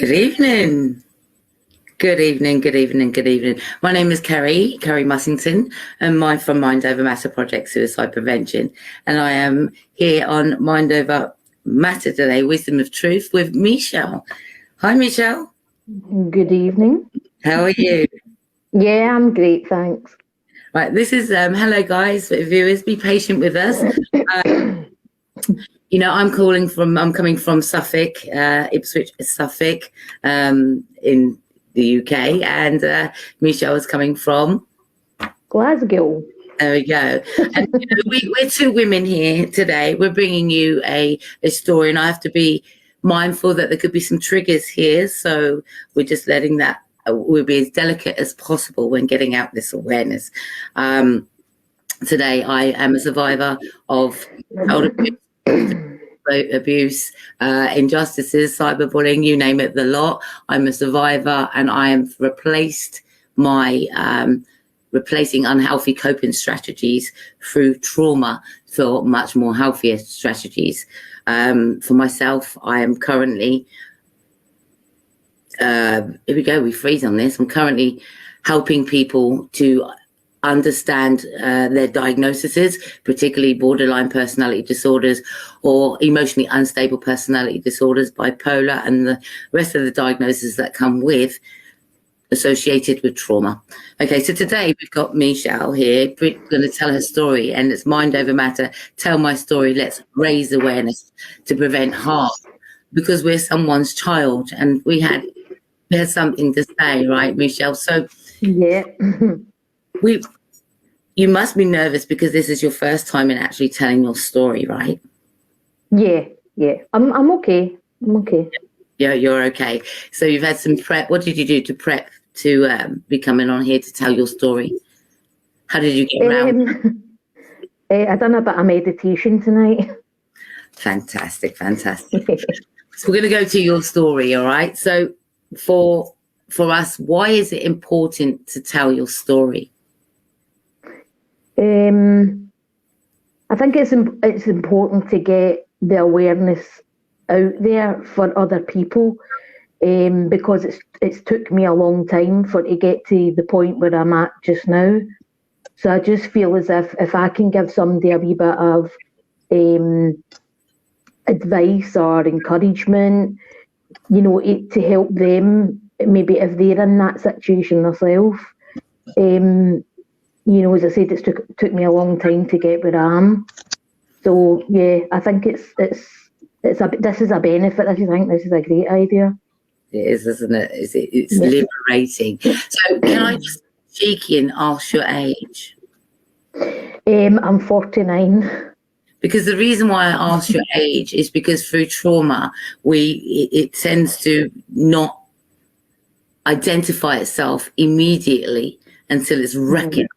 Good evening. Good evening, good evening, good evening. My name is Kerry Mussington, and from Mind Over Matter Project Suicide Prevention. And I am here on Mind Over Matter today, Wisdom of Truth, with Michelle. Hi, Michelle. Good evening. How are you? Yeah, I'm great, thanks. Right, this is, hello guys, viewers, be patient with us. I'm coming from Suffolk, Ipswich, Suffolk, in the UK, and Michelle is coming from Glasgow. There we go. And we're two women here today. We're bringing you a story, and I have to be mindful that there could be some triggers here. So we're just letting that, we'll be as delicate as possible when getting out this awareness. Today, I am a survivor of child abuse, injustices, cyberbullying, you name it, the lot. I'm a survivor, and I am replacing unhealthy coping strategies through trauma for much more healthier strategies. For myself, I am currently, here we go, we freeze on this. I'm currently helping people to understand their diagnoses, particularly borderline personality disorders or emotionally unstable personality disorders, bipolar, and the rest of the diagnoses that come with associated with trauma. Okay, so today we've got Michelle here. We're going to tell her story, and it's Mind Over Matter. Tell my story. Let's raise awareness to prevent harm, because we're someone's child, and we had something to say, right, Michelle? So yeah. You must be nervous because this is your first time in actually telling your story, right? Yeah. I'm okay. Yeah, you're okay. So you've had some prep. What did you do to prep to be coming on here to tell your story? How did you get around? I done a bit of meditation tonight. Fantastic. So we're going to go to your story, all right? So for us, why is it important to tell your story? I think it's important to get the awareness out there for other people, because it's took me a long time to get to the point where I'm at just now. So I just feel as if I can give somebody a wee bit of advice or encouragement, to help them, maybe if they're in that situation themselves. As I said, it took me a long time to get where I am. So yeah, I think this is a benefit. I think this is a great idea. It is, isn't it? It's liberating. So can I just cheeky and ask your age? I'm 49. Because the reason why I ask your age is because through trauma, it tends to not identify itself immediately until it's recognized.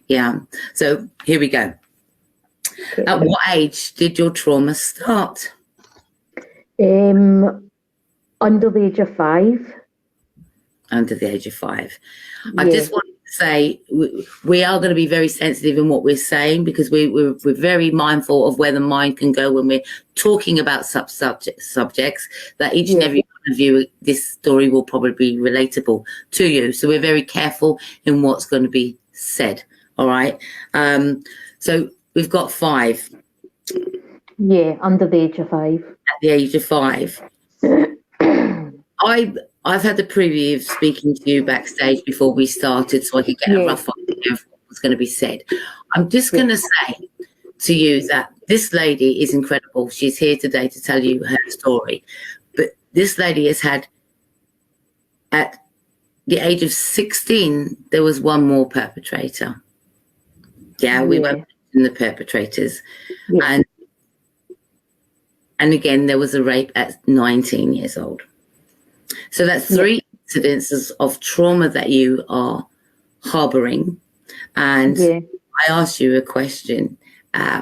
Yeah. So here we go. At what age did your trauma start? Under the age of 5. Under the age of 5. Yeah. I just want to say we are going to be very sensitive in what we're saying, because we're very mindful of where the mind can go when we're talking about subjects, that each and every one of you, this story will probably be relatable to you. So we're very careful in what's going to be said. All right. So we've got 5. Yeah, under the age of 5. At the age of 5. I've had the preview of speaking to you backstage before we started, so I could get a rough idea of what was going to be said. I'm just going to say to you that this lady is incredible. She's here today to tell you her story. But this lady has had, at the age of 16, there was one more perpetrator. Yeah, we won't mention the perpetrators. Yeah. And again, there was a rape at 19 years old. So that's 3 incidences of trauma that you are harboring. And I asked you a question,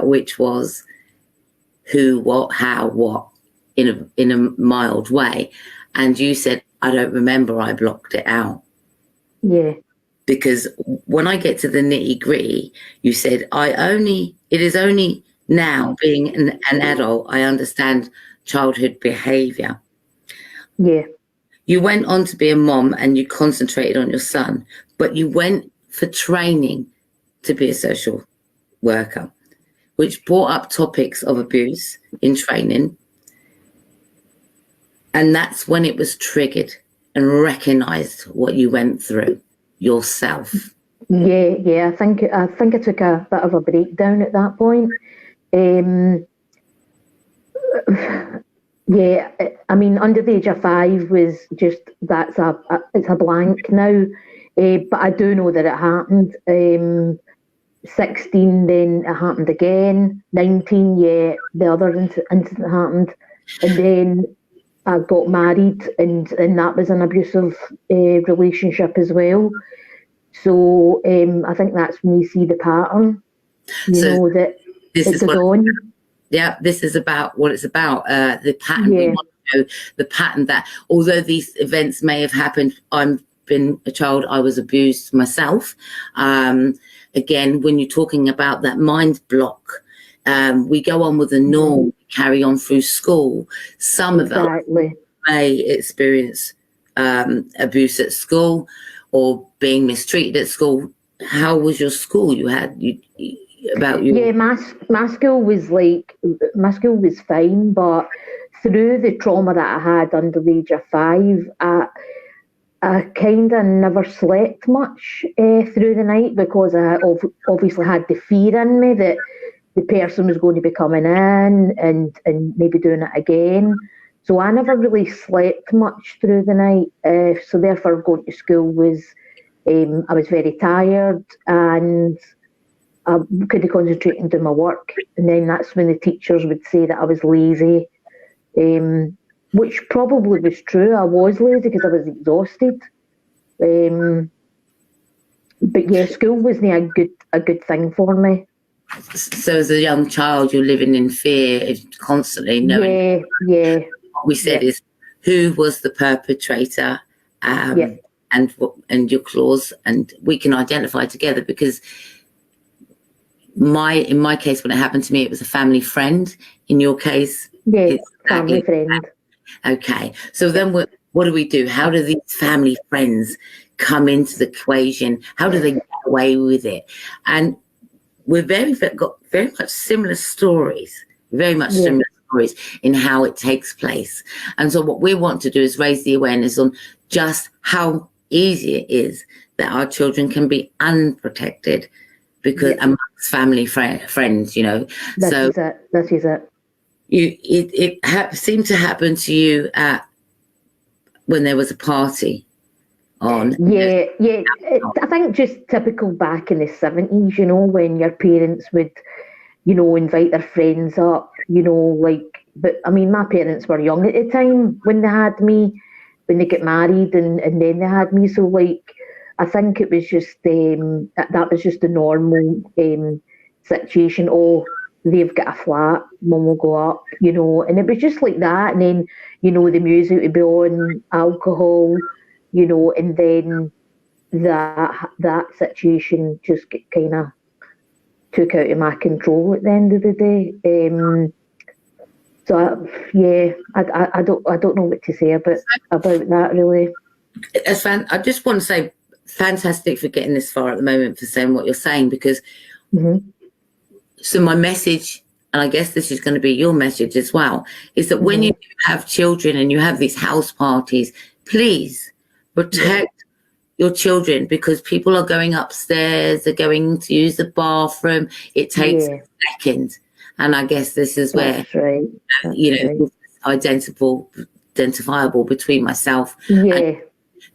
which was who, what, how, what, in a mild way. And you said, I don't remember, I blocked it out. Yeah. Because when I get to the nitty gritty, you said, it is only now, being an adult, I understand childhood behavior. Yeah. You went on to be a mom and you concentrated on your son, but you went for training to be a social worker, which brought up topics of abuse in training. And that's when it was triggered and recognized what you went through yourself. Yeah. I think I took a bit of a breakdown at that point. Yeah, I mean, under the age of 5 was just it's a blank now. But I do know that it happened. 16, then it happened again. 19, yeah, the other incident happened, and then I got married, and that was an abusive relationship as well. So I think that's when you see the pattern, that this it is goes on. Yeah, this is about what it's about. The pattern. Yeah. We want to know the pattern that although these events may have happened, I've been a child, I was abused myself. Again, when you're talking about that mind block, we go on with the norm, carry on through school. Some of us may experience abuse at school or being mistreated at school. How was your school? Yeah, my school was fine, but through the trauma that I had under the age of 5, I kind of never slept much through the night, because I obviously had the fear in me that the person was going to be coming in and maybe doing it again. So I never really slept much through the night. So therefore, going to school was, I was very tired, and I couldn't concentrate and do my work. And then that's when the teachers would say that I was lazy, which probably was true. I was lazy because I was exhausted. But yeah, school wasn't a good thing for me. So as a young child, you're living in fear constantly, knowing. Yeah. What we said is, who was the perpetrator, and your clause, and we can identify together, because in my case, when it happened to me, it was a family friend. In your case, it's family friend. Okay, so then what do we do? How do these family friends come into the equation? How do they get away with it? And we've got very much similar stories, similar stories in how it takes place. And so what we want to do is raise the awareness on just how easy it is that our children can be unprotected because amongst family friends, That is it. It seemed to happen to you when there was a party on. Yeah. I think just typical back in the 70s, when your parents would, invite their friends up, but I mean, my parents were young at the time when they had me, when they got married, and then they had me. So I think it was just, that was just the normal situation. Oh, they've got a flat, mum will go up, and it was just like that. And then, the music would be on, alcohol, and then that situation just kind of took out of my control at the end of the day. I don't know what to say about that, really. I just want to say, fantastic for getting this far at the moment, for saying what you're saying, because so my message, and I guess this is going to be your message as well, is that when you have children and you have these house parties, please protect your children, because people are going upstairs, they're going to use the bathroom. It takes seconds. And I guess this is where, identifiable between myself and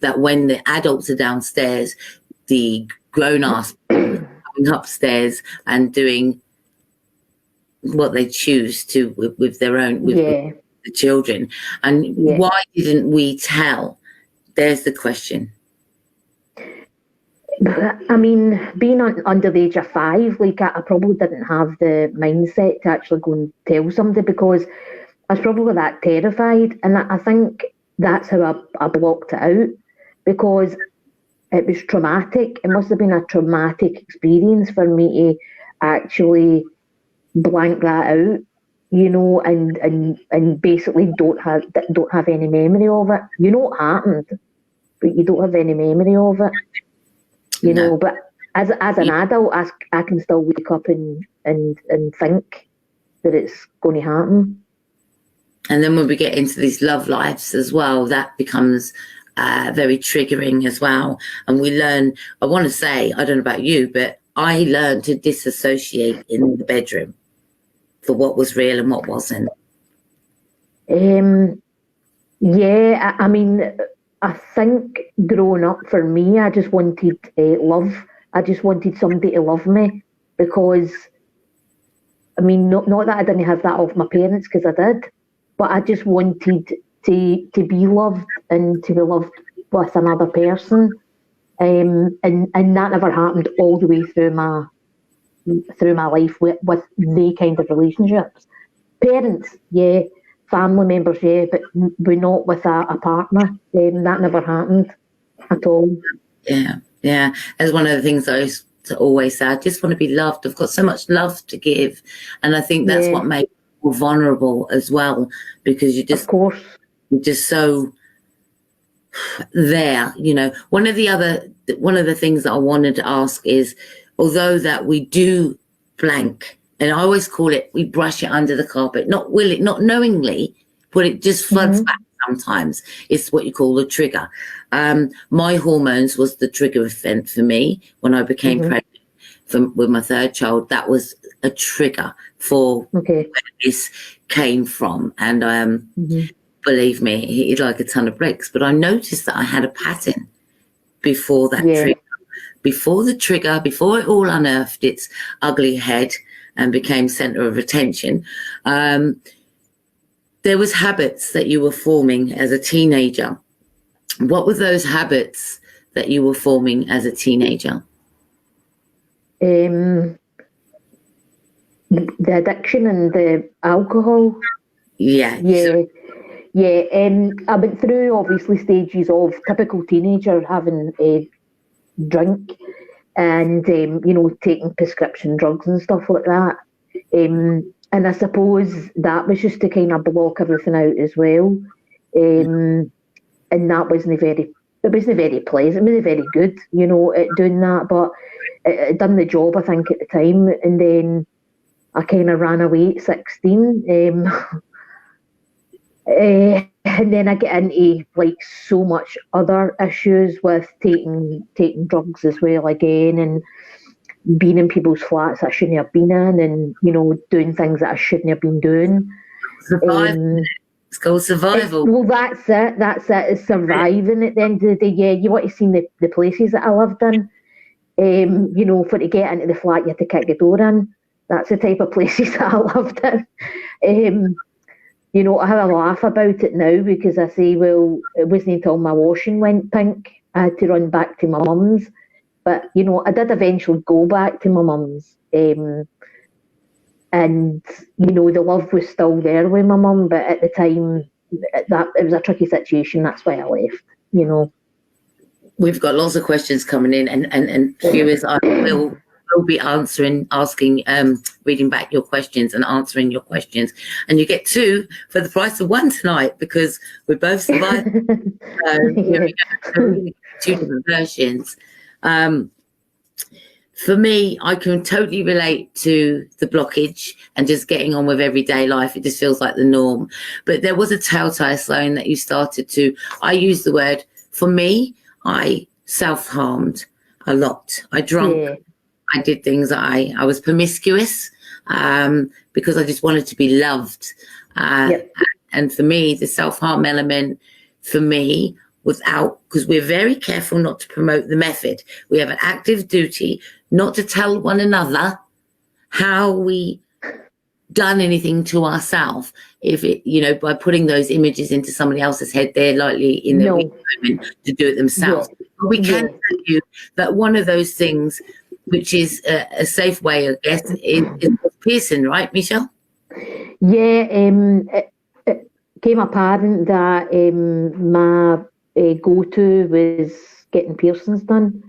that when the adults are downstairs, the grown-ups are upstairs and doing what they choose to with their own, with the children. And why didn't we tell? There's the question. I mean, being under the age of 5, I probably didn't have the mindset to actually go and tell somebody, because I was probably that terrified. And I think that's how I blocked it out, because it was traumatic. It must have been a traumatic experience for me to actually blank that out. and basically don't have any memory of it. You know it happened, but you don't have any memory of it. No. But as an adult, I can still wake up and think that it's going to happen. And then when we get into these love lives as well, that becomes very triggering as well. And we learn, I want to say, I don't know about you, but I learned to disassociate in the bedroom for what was real and what wasn't. Yeah, I mean, I think growing up for me, I just wanted love. I just wanted somebody to love me because, I mean, not that I didn't have that of my parents, because I did, but I just wanted to be loved and to be loved with another person. And that never happened all the way through my life with the kind of relationships. Parents, yeah. Family members, yeah, but not with a partner. That never happened at all. Yeah. As one of the things I used to always say, I just want to be loved. I've got so much love to give. And I think that's what makes people vulnerable as well, because you're just so there, One of the things that I wanted to ask is, although that we do blank, and I always call it, we brush it under the carpet, not knowingly, but it just floods back sometimes. It's what you call the trigger. My hormones was the trigger event for me when I became pregnant with my third child. That was a trigger for where this came from. And believe me, he's like a ton of bricks. But I noticed that I had a pattern before that trigger. Before the trigger, before it all unearthed its ugly head and became center of attention, there was habits that you were forming as a teenager. What were those habits that you were forming as a teenager? The addiction and the alcohol. Yeah. I went through obviously stages of typical teenager, having a drink and taking prescription drugs and stuff like that. And I suppose that was just to kind of block everything out as well. And that wasn't very pleasant. It wasn't very good, at doing that. But it done the job, I think, at the time. And then I kind of ran away at 16. And then I get into like so much other issues with taking drugs as well again, and being in people's flats I shouldn't have been in, and doing things that I shouldn't have been doing. It's called survival. Well, that's it. It's surviving at the end of the day. Yeah, you want to see the places that I lived in. For to get into the flat, you had to kick the door in. That's the type of places that I lived in. I have a laugh about it now because I say, well, it wasn't until my washing went pink I had to run back to my mum's. But, I did eventually go back to my mum's. And, the love was still there with my mum. But at the time, it was a tricky situation. That's why I left, We've got lots of questions coming in, and viewers, I will be reading back your questions and answering your questions, and you get 2 for the price of 1 tonight because we both survived. Here we go. 2 different versions. For me, I can totally relate to the blockage and just getting on with everyday life. It just feels like the norm. But there was a telltale sign that you started to, I use the word, for me, I self-harmed a lot. I drank. Yeah. I did things. I was promiscuous because I just wanted to be loved. And for me, the self-harm element, for me, because we're very careful not to promote the method. We have an active duty not to tell one another how we done anything to ourselves. If it, by putting those images into somebody else's head, they're likely in their weak moment to do it themselves. Yeah. But we can tell you that one of those things, which is a safe way, I guess, is piercing, right, Michelle? Yeah, it came apparent that my go-to was getting piercings done.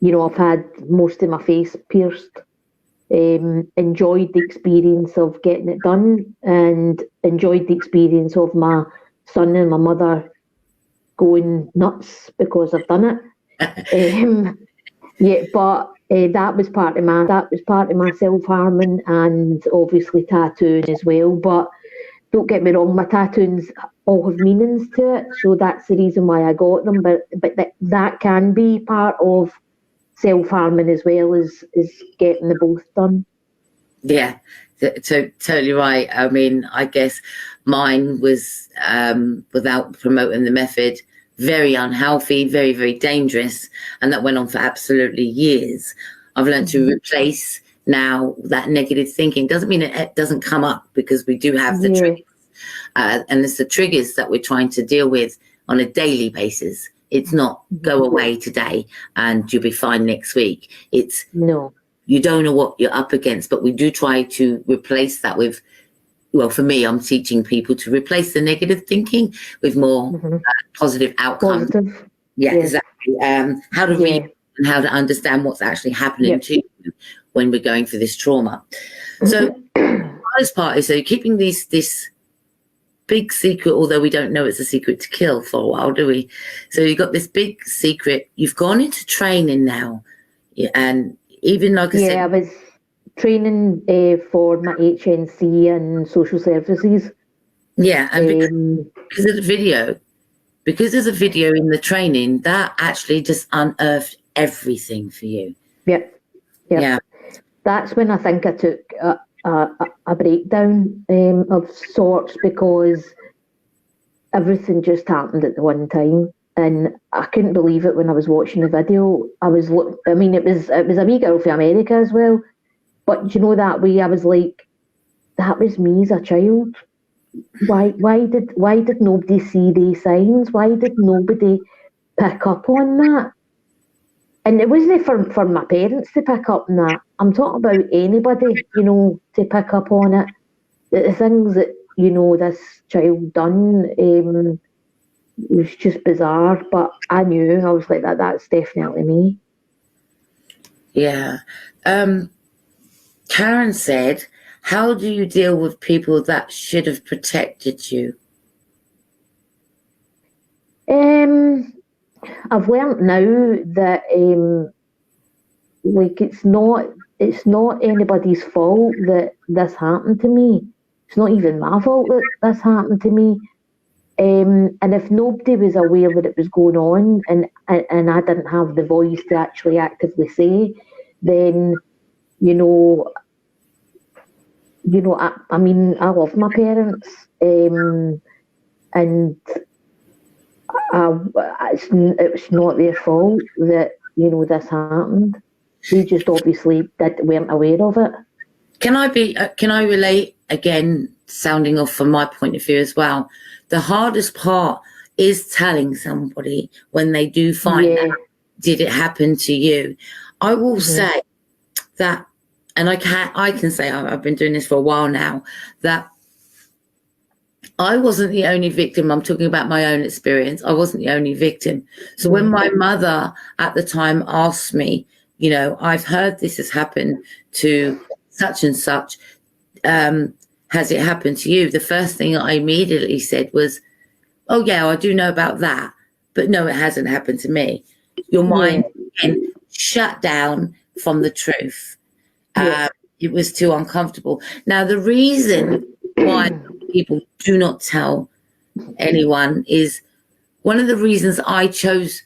I've had most of my face pierced. enjoyed the experience of getting it done, and enjoyed the experience of my son and my mother going nuts because I've done it. Yeah, but that was part of my self-harming, and obviously tattooing as well. But don't get me wrong, my tattoos all have meanings to it, so that's the reason why I got them. But that can be part of self-harming as well as getting the both done. Yeah, so totally right. I mean, I guess mine was, without promoting the method, very unhealthy, very, very dangerous. And that went on for absolutely years. I've learned to replace now that negative thinking. Doesn't mean it doesn't come up, because we do have the triggers. And it's the triggers that we're trying to deal with on a daily basis. It's not go away today and you'll be fine next week. It's no. You don't know what you're up against, but we do try to replace that with, well, for me, I'm teaching people to replace the negative thinking with more positive outcomes. Positive. Yeah, exactly. How to read and how to understand what's actually happening to you when we're going through this trauma. So the hardest part is keeping this big secret, although we don't know it's a secret to kill for a while, do we? So you've got this big secret. You've gone into training now, and even like I said, I was training for my HNC and social services. Yeah, and because of the video in the training, that actually just unearthed everything for you. Yep. Yeah. That's when I think I took a breakdown of sorts, because everything just happened at the one time. And I couldn't believe it when I was watching the video. It was a wee girl from America as well. But you know, that way I was like, that was me as a child. Why did nobody see these signs? Why did nobody pick up on that? And it wasn't for my parents to pick up on that. I'm talking about anybody, you know, to pick up on it. The things that, you know, this child done, it was just bizarre, but I knew. I was like, that's definitely me. Yeah. Karen said, how do you deal with people that should have protected you? I've learnt now that like it's not anybody's fault that this happened to me. It's not even my fault that this happened to me. And if nobody was aware that it was going on, and I didn't have the voice to actually actively say, then, you know, I mean, I love my parents, and it's not their fault that, you know, this happened. They just obviously weren't aware of it. Can I relate again, sounding off from my point of view as well? The hardest part is telling somebody when they do find out, did it happen to you? I will say that, and I can say I've been doing this for a while now, that I wasn't the only victim. I'm talking about my own experience. I wasn't the only victim. So when my mother at the time asked me, you know, I've heard this has happened to such and such, has it happened to you? The first thing I immediately said was, oh yeah, I do know about that, but no, it hasn't happened to me. Your mind again shut down from the truth. It was too uncomfortable. Now, the reason why people do not tell anyone is one of the reasons I chose.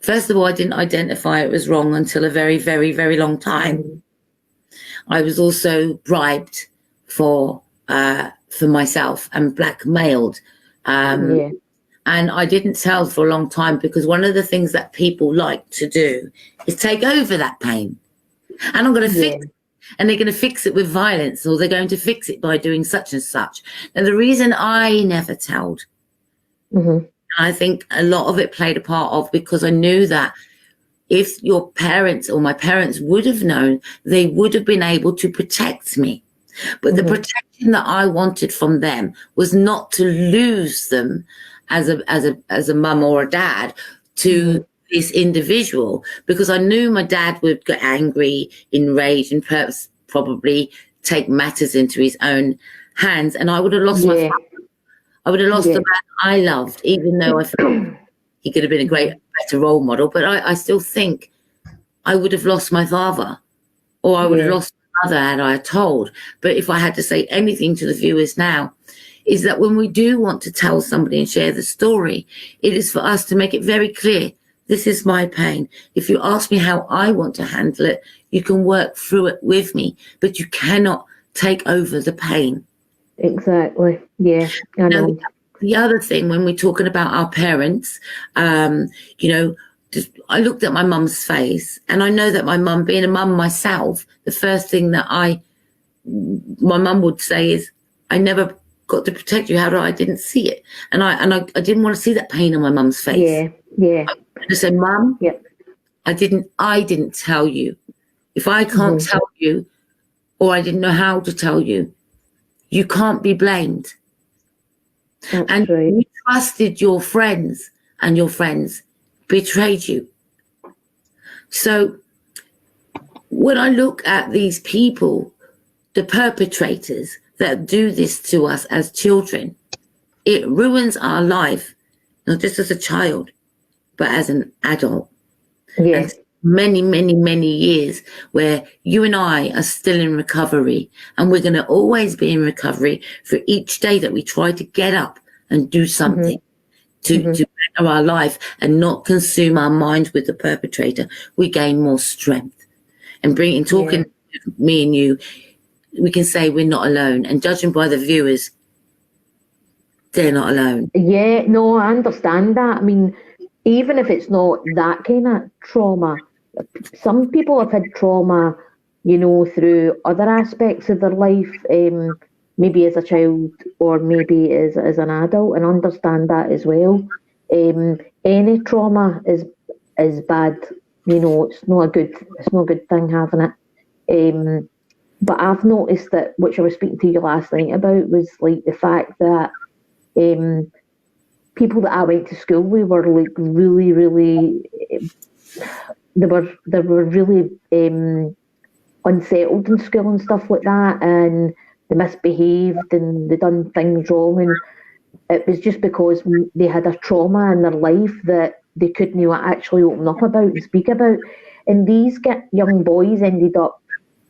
First of all, I didn't identify it was wrong until a very, very, very long time. I was also bribed for myself and blackmailed. And I didn't tell for a long time, because one of the things that people like to do is take over that pain. And I'm going to fix it. And they're going to fix it with violence, or they're going to fix it by doing such and such. And the reason I never told, I think a lot of it played a part of, because I knew that if your parents or my parents would have known, they would have been able to protect me. But the protection that I wanted from them was not to lose them as a mum or a dad to this individual, because I knew my dad would get angry, enraged, and perhaps probably take matters into his own hands, and I would have lost my father. I would have lost the man I loved, even though I felt he could have been a better role model. But I still think I would have lost my father, or I would have lost my mother had I told. But if I had to say anything to the viewers now, is that when we do want to tell somebody and share the story, it is for us to make it very clear, this is my pain. If you ask me how I want to handle it, you can work through it with me, but you cannot take over the pain. Exactly. Yeah, I know. Now, the other thing, when we're talking about our parents, just, I looked at my mum's face, and I know that my mum, being a mum myself, the first thing that my mum would say is, I never got to protect you. I didn't see it, and I didn't want to see that pain on my mum's face. Yeah. I just said, Mum, I didn't tell you. If I can't tell you, or I didn't know how to tell you, you can't be blamed. That's and right. you trusted your friends, and your friends betrayed you. So when I look at these people, the perpetrators that do this to us as children, it ruins our life, not just as a child, but as an adult. Yes. Many, many, many years where you and I are still in recovery, and we're going to always be in recovery for each day that we try to get up and do something to better our life and not consume our mind with the perpetrator. We gain more strength. And talking to me and you, we can say we're not alone. And judging by the viewers, they're not alone. Yeah, no, I understand that. I mean, even if it's not that kind of trauma, some people have had trauma, through other aspects of their life, maybe as a child or maybe as an adult, and understand that as well. Any trauma is bad. It's not a good thing having it. But I've noticed that, which I was speaking to you last night about, was like the fact that people that I went to school with were like really, really, they were really unsettled in school and stuff like that, and they misbehaved and they done things wrong, and it was just because they had a trauma in their life that they couldn't actually open up about and speak about. And these young boys ended up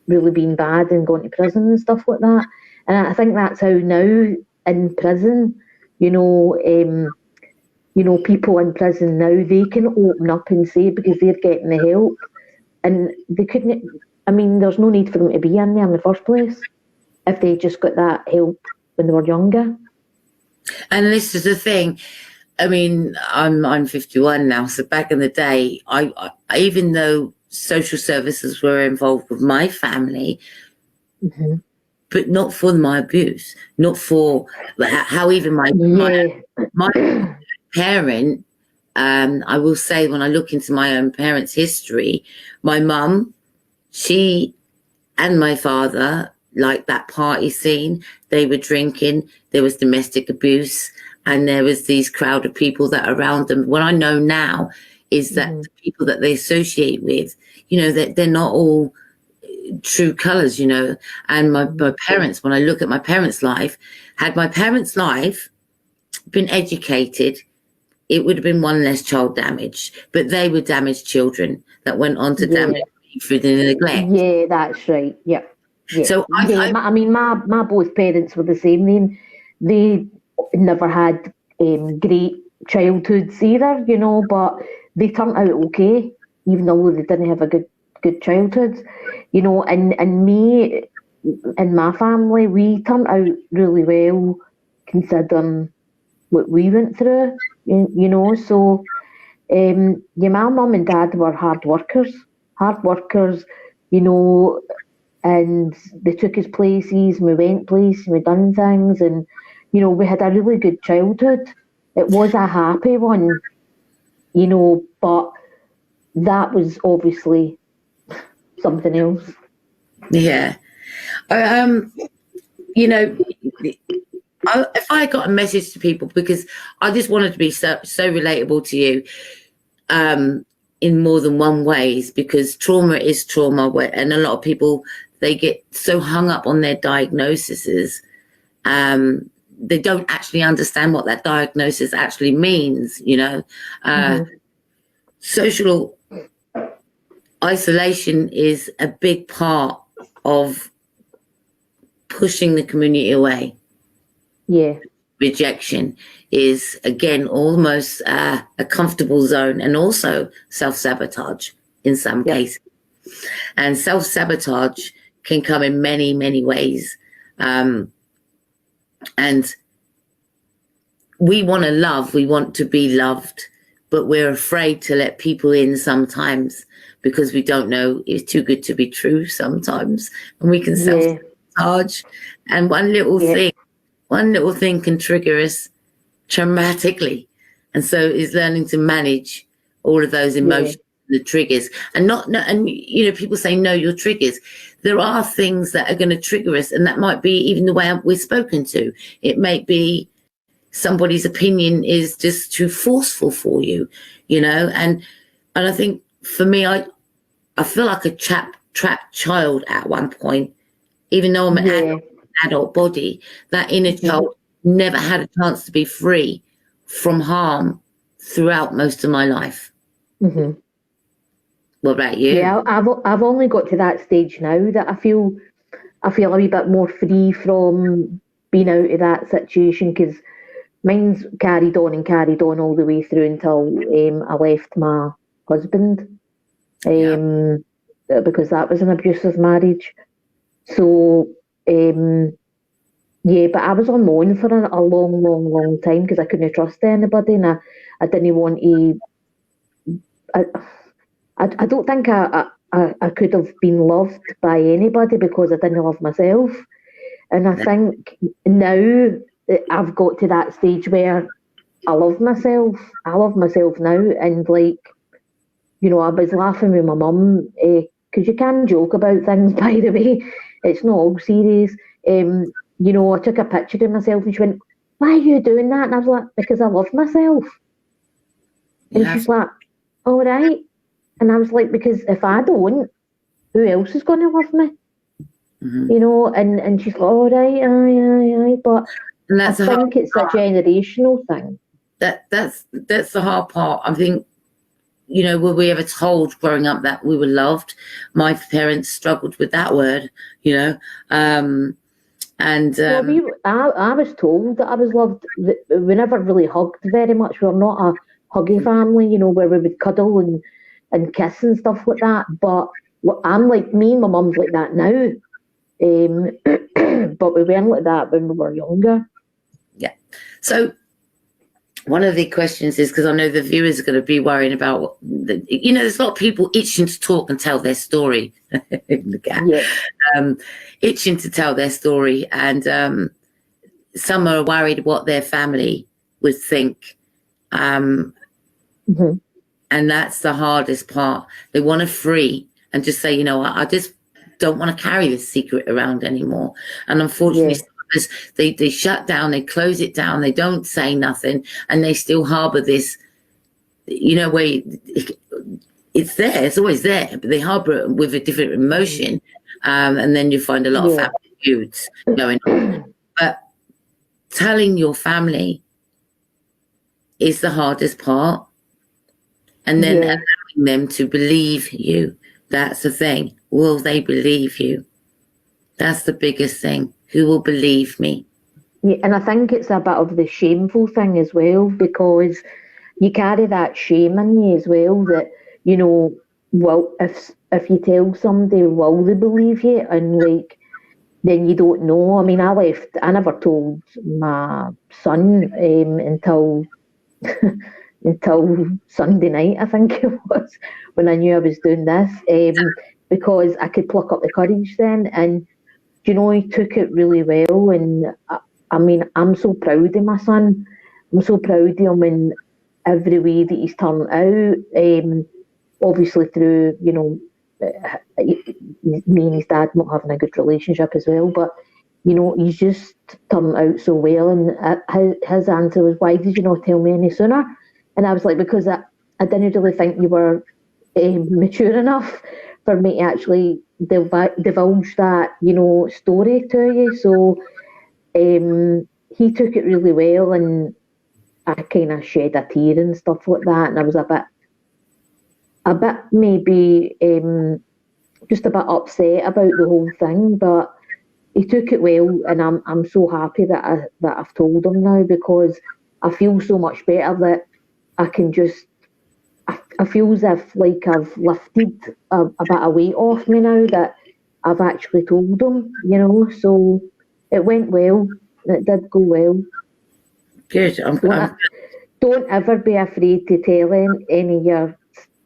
really being bad and going to prison and stuff like that. And I think that's how now in prison, people in prison now, they can open up and say, because they're getting the help, and they couldn't. I mean, there's no need for them to be in there in the first place if they just got that help when they were younger. And this is the thing. I mean, I'm 51 now, so back in the day, I even though social services were involved with my family, but not for my abuse, not for how even my parent. I will say, when I look into my own parents' history, my mum, she and my father, like that party scene, they were drinking, there was domestic abuse, and there was these crowd of people that are around them. What I know now is that the people that they associate with, that they're not all true colors, and my parents, when I look at my parents' life, had my parents' life been educated, it would have been one less child damage, but they were damaged children that went on to damage through the neglect. Yeah, that's right. Yeah. So I mean, my both parents were the same. They never had great childhoods either, but they turned out okay, even though they didn't have a good childhood, and me and my family, we turned out really well considering what we went through, so my mum and dad were hard workers, and they took us places, and we went places, and we done things, and we had a really good childhood. It was a happy one, but that was obviously something else. Yeah. If I got a message to people, because I just wanted to be so relatable to you, in more than one ways, because trauma is trauma, and a lot of people, they get so hung up on their diagnoses, they don't actually understand what that diagnosis actually means, you know. Social isolation is a big part of pushing the community away. Yeah. Rejection is, again, almost a comfortable zone, and also self-sabotage in some cases. And self-sabotage can come in many, many ways. And we want to love, we want to be loved, but we're afraid to let people in sometimes because we don't know, it's too good to be true sometimes. And we can self-sabotage. And one little thing can trigger us traumatically. And so is learning to manage all of those emotions, the triggers, and you know, people say, know your triggers. There are things that are going to trigger us, and that might be even the way we're spoken to. It may be somebody's opinion is just too forceful for you, you know. And I think for me, I feel like a trapped child at one point, even though I'm an adult body. That inner child never had a chance to be free from harm throughout most of my life. What about you? Yeah, I've only got to that stage now that I feel a wee bit more free from being out of that situation, because mine's carried on all the way through until I left my husband, because that was an abusive marriage. So but I was on my own for a long time because I couldn't trust anybody, and I didn't want to. I don't think I could have been loved by anybody because I didn't love myself. And I think now I've got to that stage where I love myself. I love myself now. And like, you know, I was laughing with my mum, because you can joke about things, by the way. It's not all serious. You know, I took a picture of myself and she went, why are you doing that? And I was like, because I love myself. And she's like, all right. And I was like, because if I don't, who else is going to love me? You know, and she's like, all right, aye. But I think it's a generational thing. That's the hard part. I think, you know, were we ever told growing up that we were loved? My parents struggled with that word, you know. I was told that I was loved. We never really hugged very much. We're not a huggy family, you know, where we would cuddle and kiss and stuff like that. But I'm like, me and my mum's like that now. But we weren't like that when we were younger. Yeah. So one of the questions is, because I know the viewers are going to be worrying about, you know, there's a lot of people itching to talk and tell their story. Itching to tell their story. And some are worried what their family would think. And that's the hardest part. They want to free and just say, you know, I just don't want to carry this secret around anymore. And unfortunately, they shut down, they close it down, they don't say nothing, and they still harbor this, you know, where it's there, it's always there, but they harbor it with a different emotion. And then you find a lot of family feuds going on. But telling your family is the hardest part. And then allowing them to believe you. That's the thing. Will they believe you? That's the biggest thing. Who will believe me? Yeah, and I think it's a bit of the shameful thing as well, because you carry that shame in you as well, that, you know, well, if you tell somebody, will they believe you? And like, then you don't know. I mean, I never told my son until Sunday night, I think it was, when I knew I was doing this, because I could pluck up the courage then. And, you know, he took it really well. And I mean, I'm so proud of my son. I'm so proud of him in every way that he's turned out. Obviously through, you know, me and his dad not having a good relationship as well. But, you know, he's just turned out so well. And his answer was, why did you not tell me any sooner? And I was like, because I didn't really think you were mature enough for me to actually divulge that, story to you. So he took it really well, and I kind of shed a tear and stuff like that, and I was a bit maybe just a bit upset about the whole thing, but he took it well, and I'm so happy that I've told him now, because I feel so much better that I can just. I feel as if like I've lifted a bit of weight off me now that I've actually told him, So it went well. It did go well. Good. Don't ever be afraid to tell any of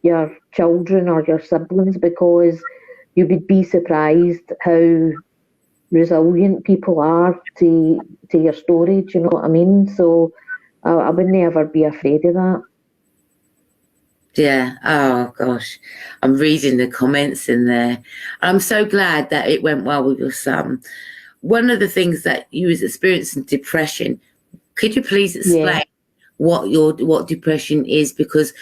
your children or your siblings, because you would be surprised how resilient people are to your story. Do you know what I mean? So I wouldn't ever be afraid of that. Yeah. Oh gosh, I'm reading the comments in there. I'm so glad that it went well with your son. One of the things that you was experiencing depression. Could you please explain what depression is? Because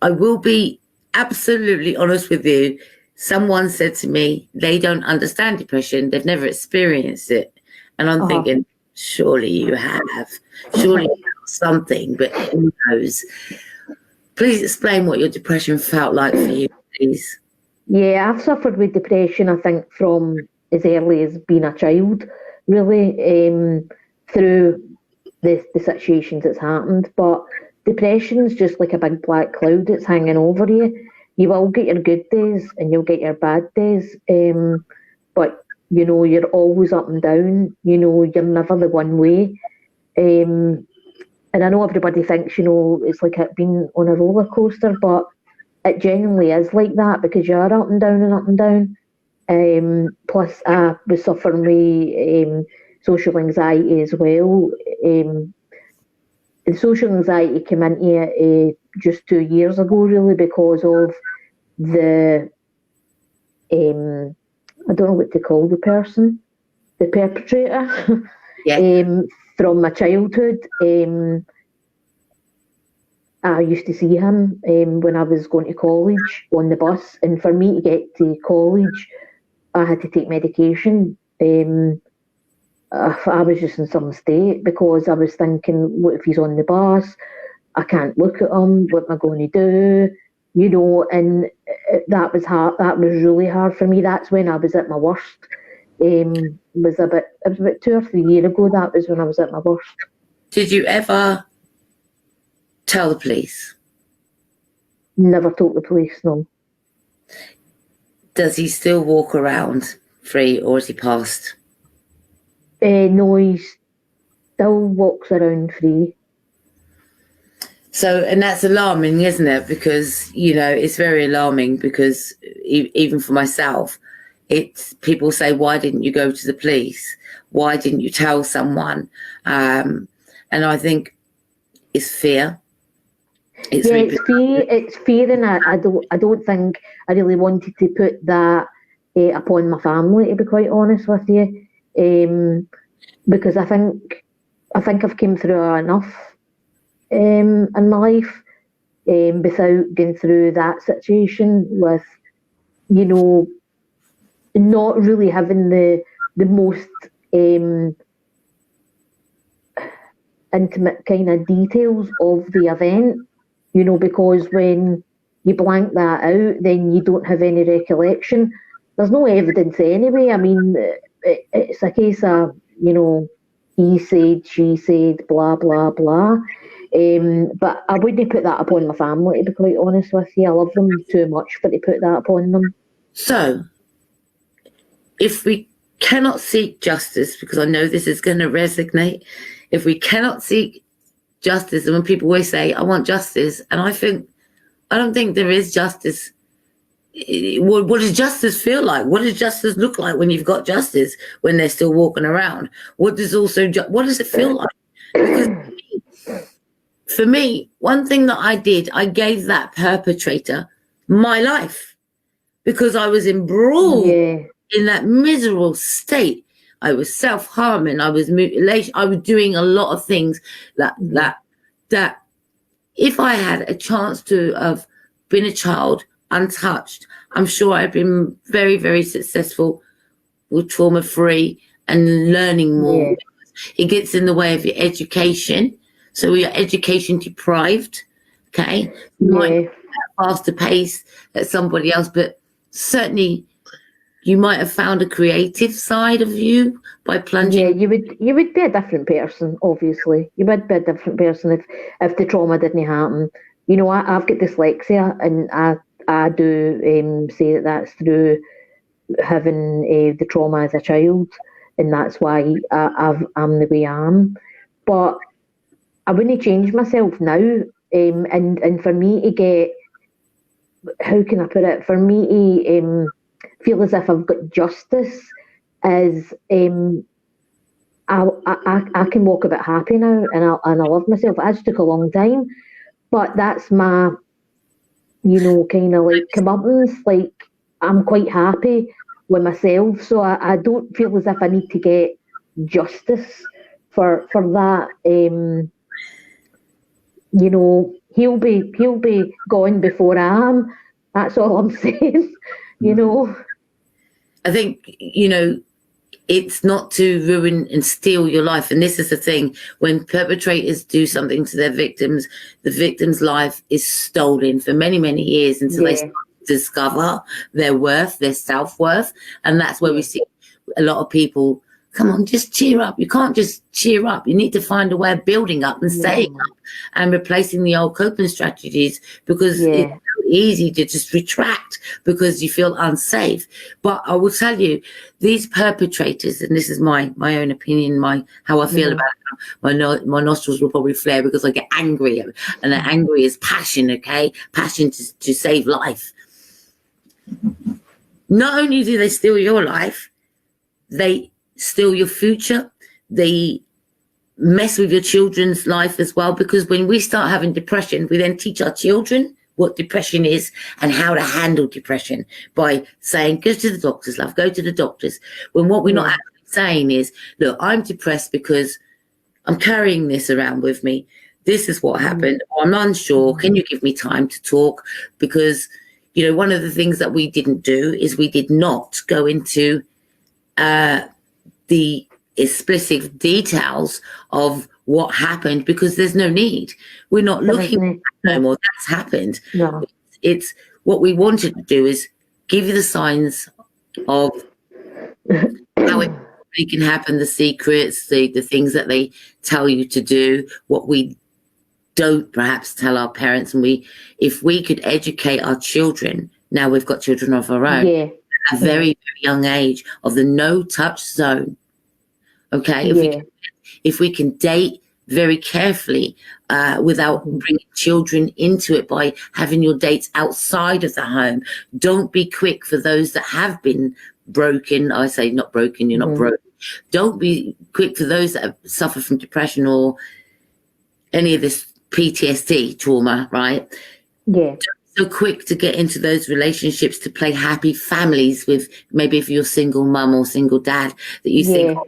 I will be absolutely honest with you. Someone said to me they don't understand depression. They've never experienced it, and I'm thinking, surely you have. Surely you have something, but who knows? Please explain what your depression felt like for you, please. Yeah, I've suffered with depression, I think, from as early as being a child, really, through the situations that's happened. But depression's just like a big black cloud that's hanging over you. You will get your good days and you'll get your bad days, but you're always up and down. You're never the one way. And I know everybody thinks, it's like it being on a roller coaster, but it genuinely is like that, because you are up and down and up and down. Plus, I was suffering with social anxiety as well. The social anxiety came into it just 2 years ago, really, because of the, I don't know what to call the person, the perpetrator, from my childhood. I used to see him when I was going to college on the bus, and for me to get to college, I had to take medication. I was just in some state, because I was thinking, what if he's on the bus? I can't look at him. What am I going to do? And that was hard. That was really hard for me. That's when I was at my worst. It was about 2 or 3 years ago. That was when I was at my worst. Did you ever tell the police? Never told the police, no. Does he still walk around free, or is he passed? No, he still walks around free. So, and that's alarming, isn't it? Because, it's very alarming, because even for myself, people say, why didn't you go to the police? Why didn't you tell someone? And I think it's fear. It's fear, and I don't think I really wanted to put that upon my family, to be quite honest with you, because I think I've came through enough in my life without going through that situation with, not really having the most intimate kind of details of the event. Because when you blank that out, then you don't have any recollection. There's no evidence anyway. I mean, it's a case of, he said, she said, blah, blah, blah. But I wouldn't put that upon my family, to be quite honest with you. I love them too much for to put that upon them. So, if we cannot seek justice, because I know this is going to resonate, if we cannot seek justice, and when people always say, I want justice, and I don't think there is justice. What does justice feel like? What does justice look like when you've got justice, when they're still walking around? What does it feel like? Because for me, one thing that I did, I gave that perpetrator my life, because I was embroiled in that miserable state. I was self-harming. I was mutilation. I was doing a lot of things that if I had a chance to have been a child untouched. I'm sure I've been very, very successful with trauma-free and learning more. Yeah. It gets in the way of your education. So you're education deprived, okay? You might Yeah. not at a faster pace at somebody else, but certainly you might have found a creative side of you by plunging. Yeah, you would be a different person, obviously. You would be a different person if the trauma didn't happen. You know, I've got dyslexia, and I do say that that's through having the trauma as a child, and that's why I'm the way I am. But I wouldn't change myself now. And for me to get, how can I put it? For me to feel as if I've got justice is I can walk a bit happy now, and I love myself. It has took a long time, but that's my, kind of like comeuppance. Like, I'm quite happy with myself, so I don't feel as if I need to get justice for that. He'll be gone before I am. That's all I'm saying. I think, it's not to ruin and steal your life. And this is the thing, when perpetrators do something to their victims, the victim's life is stolen for many, many years until they start to discover their worth, their self-worth. And that's where we see a lot of people, come on, just cheer up. You can't just cheer up. You need to find a way of building up and staying up and replacing the old coping strategies, because it's so easy to just retract because you feel unsafe. But I will tell you, these perpetrators, and this is my own opinion, how I feel about it. My nostrils will probably flare because I get angry, and that angry is passion, okay? Passion to save life. Not only do they steal your life, they steal your future. They mess with your children's life as well, because when we start having depression, we then teach our children what depression is and how to handle depression by saying, go to the doctors, love, go to the doctors. When what we're not actually saying is, look, I'm depressed because I'm carrying this around with me. This is what happened. I'm unsure. Can you give me time to talk? Because, one of the things that we didn't do is we did not go into the explicit details of what happened, because there's no need. We're not looking no more. That's happened. No. It's what we wanted to do is give you the signs of how it can happen, the secrets, the things that they tell you to do, what we don't perhaps tell our parents. And if we could educate our children, now we've got children of our own, at a very, very young age, of the no-touch zone. Okay, if we can date very carefully without bringing children into it, by having your dates outside of the home. Don't be quick for those that have been broken. I say not broken, you're not broke. Don't be quick for those that have suffered from depression or any of this PTSD trauma, right? Yeah. So quick to get into those relationships, to play happy families with, maybe if you're single mum or single dad, that you think,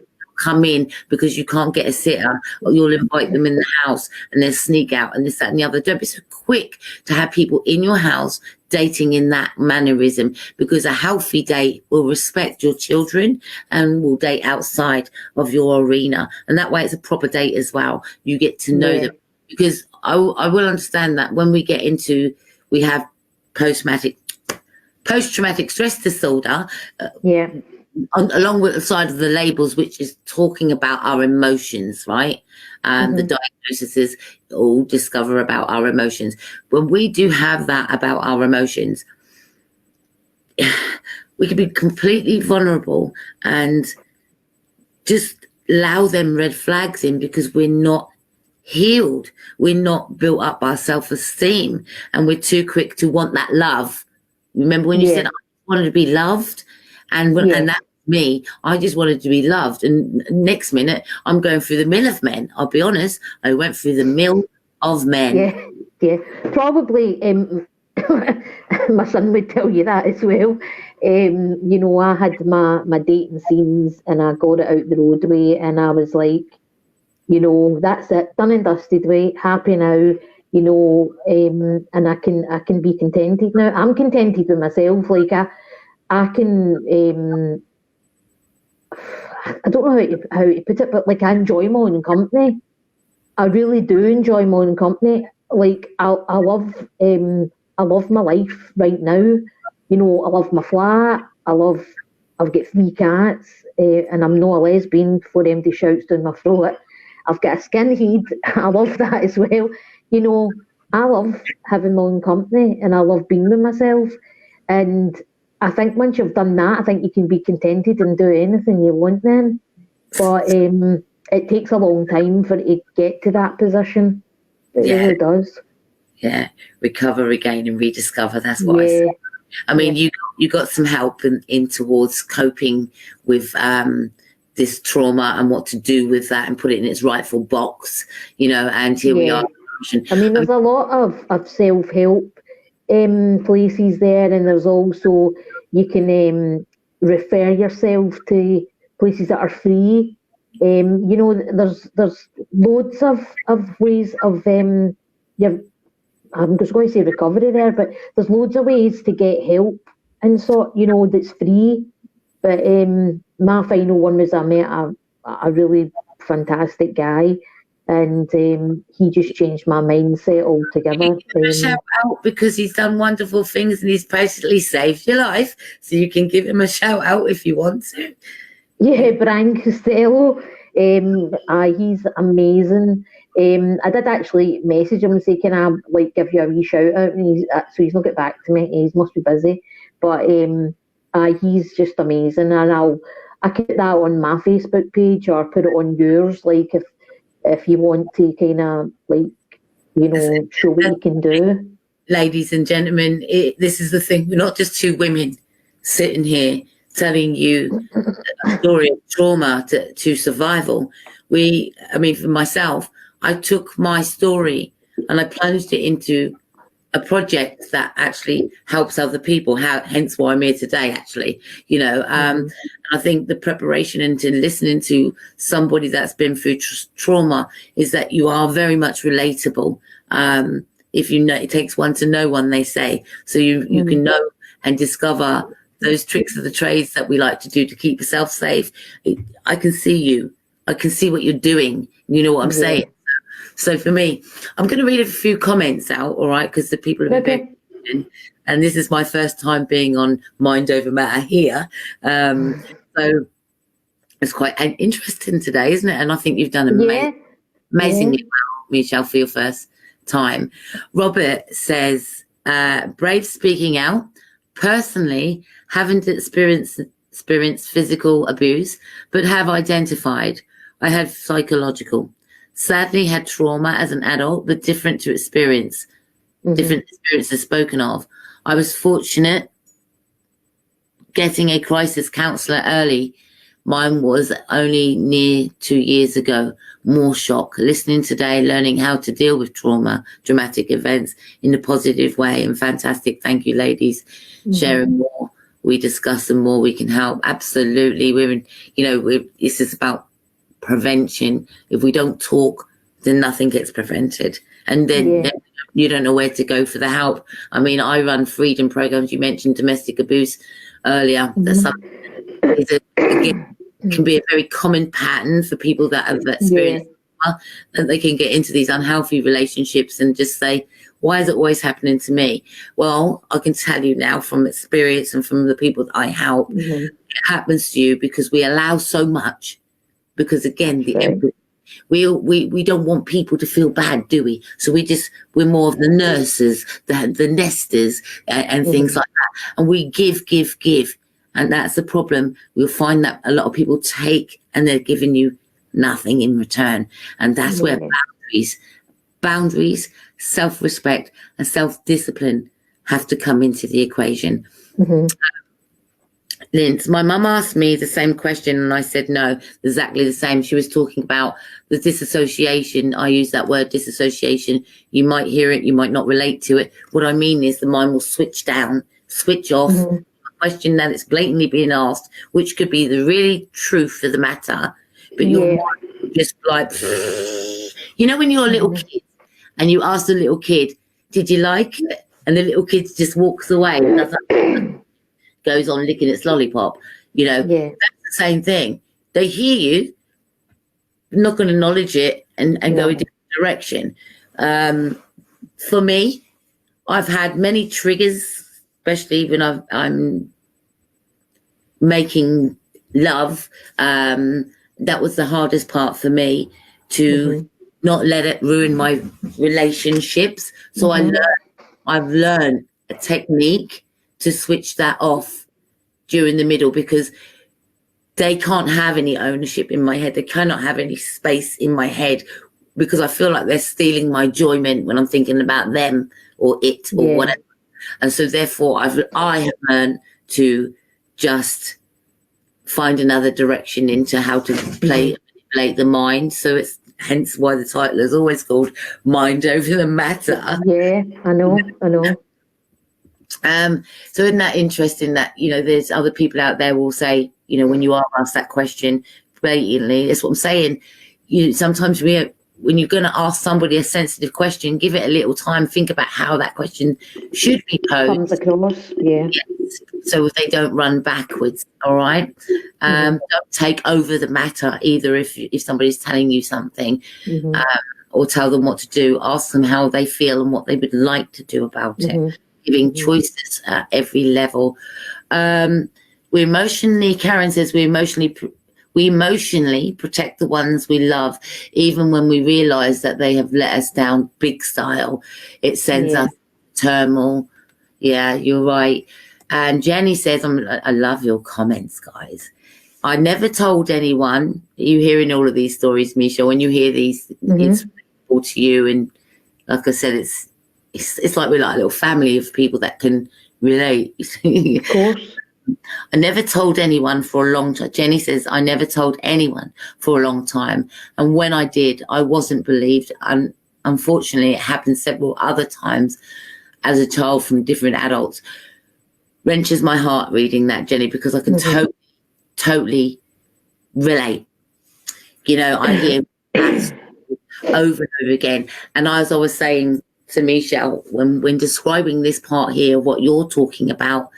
come in because you can't get a sitter, or you'll invite them in the house and they'll sneak out and this, that and the other. Don't be so quick to have people in your house dating in that mannerism, because a healthy date will respect your children and will date outside of your arena. And that way it's a proper date as well. You get to know them, because I will understand that when we have post-traumatic stress disorder, along with the side of the labels, which is talking about our emotions, right? The diagnoses all discover about our emotions. When we do have that about our emotions, we can be completely vulnerable and just allow them red flags in, because we're not healed. We're not built up our self-esteem, and we're too quick to want that love. Remember when you said I wanted to be loved? And and that's me. I just wanted to be loved. And next minute, I'm going through the mill of men. I'll be honest. I went through the mill of men. Yeah. Probably my son would tell you that as well. I had my dating scenes and I got it out the roadway, and I was like, that's it, done and dusted, way, happy now. and I can be contented now. I'm contented with myself. Like I can. I don't know how to put it, but like I enjoy my own company. I really do enjoy my own company. Like I love my life right now. I love my flat. I've got 3 cats, and I'm not a lesbian before MD shouts down my throat. I've got a skinhead. I love that as well. I love having my own company, and I love being with myself. And I think once you've done that, I think you can be contented and do anything you want then. But it takes a long time for it to get to that position. It really does. Yeah, recover, regain, and rediscover. That's what I say. I mean, you got some help in towards coping with this trauma and what to do with that and put it in its rightful box, and here we are. I mean, there's a lot of self-help places there, and there's also, you can refer yourself to places that are free. There's loads of ways of I'm just going to say recovery there, but there's loads of ways to get help and that's free. But my final one was I met a really fantastic guy, and he just changed my mindset altogether. Shout out, because he's done wonderful things and he's basically saved your life, so you can give him a shout out if you want to. Yeah, Brian Costello. He's amazing. I did actually message him and say, can I give you a wee shout out? And he's not get back to me. He must be busy. But he's just amazing, and I put that on my Facebook page or put it on yours. Like if you want to kind of show what you can do. Ladies and gentlemen, this is the thing. We're not just two women sitting here telling you a story of trauma to survival. For myself, I took my story and I plunged it into a project that actually helps other people. Hence why I'm here today, actually. I think the preparation into listening to somebody that's been through trauma is that you are very much relatable. If you know, it takes one to know one, they say. So you can know and discover those tricks of the trades that we like to do to keep yourself safe. I can see you. I can see what you're doing. You know what I'm saying? So for me, I'm going to read a few comments out, all right, because the people have been very, and this is my first time being on Mind Over Matter here. So it's quite interesting today, isn't it? And I think you've done amazingly well, Michelle, for your first time. Robert says, brave speaking out. Personally, haven't experienced physical abuse, but have identified. I had psychological. Sadly, had trauma as an adult, but different to experience. Different experiences spoken of. I was fortunate getting a crisis counsellor early. Mine was only near 2 years ago. More shock. Listening today, learning how to deal with trauma, dramatic events in a positive way, and fantastic. Thank you, ladies. Sharing more. We discuss them more. We can help. Absolutely. This is about prevention. If we don't talk, then nothing gets prevented, and then you don't know where to go for the help. I mean, I run freedom programs. You mentioned domestic abuse earlier. That's something again, can be a very common pattern for people that have experienced that they can get into these unhealthy relationships and just say, why is it always happening to me? Well, I can tell you now from experience and from the people that I help, it happens to you because we allow so much. Because again, we don't want people to feel bad, do we? So we're more of the nurses, the nesters, and things like that. And we give, and that's the problem. We'll find that a lot of people take, and they're giving you nothing in return. And that's where boundaries, self-respect, and self-discipline have to come into the equation. Linz, my mum asked me the same question and I said no, exactly the same. She was talking about the disassociation. I use that word disassociation. You might hear it, you might not relate to it. What I mean is the mind will switch down, switch off a question that it's blatantly being asked, which could be the really truth of the matter. But your mind just like, when you're a little kid and you ask the little kid, did you like it? And the little kid just walks away and goes on licking its lollipop. That's the same thing. They hear you, not going to acknowledge it and go a different direction. For me, I've had many triggers, especially when I'm making love. That was the hardest part for me, to not let it ruin my relationships. So I've learned a technique to switch that off during the middle, because they can't have any ownership in my head. They cannot have any space in my head, because I feel like they're stealing my enjoyment when I'm thinking about them or it or whatever. And so therefore I have learned to just find another direction into how to manipulate the mind. So it's hence why the title is always called Mind Over the Matter. Yeah, I know. So isn't that interesting that, there's other people out there will say, when you are asked that question blatantly, that's what I'm saying. Sometimes when you're going to ask somebody a sensitive question, give it a little time, think about how that question should be posed. Comes across, yeah. Yes, so they don't run backwards, all right? Don't take over the matter either if somebody's telling you something, or tell them what to do. Ask them how they feel and what they would like to do about it. Giving choices at every level. Karen says we emotionally protect the ones we love, even when we realize that they have let us down big style. It sends us turmoil. Yeah, you're right. And Jenny says, I love your comments, guys. I never told anyone. You hearing all of these stories, Michelle, when you hear these, it's all to you. And like I said, it's like we're like a little family of people that can relate. Of course. I never told anyone for a long time. Jenny says, I never told anyone for a long time. And when I did, I wasn't believed. And unfortunately, it happened several other times as a child from different adults. Wrenches my heart reading that, Jenny, because I can totally relate. I hear that over and over again. And as I was saying to Michelle, when describing this part here, what you're talking about,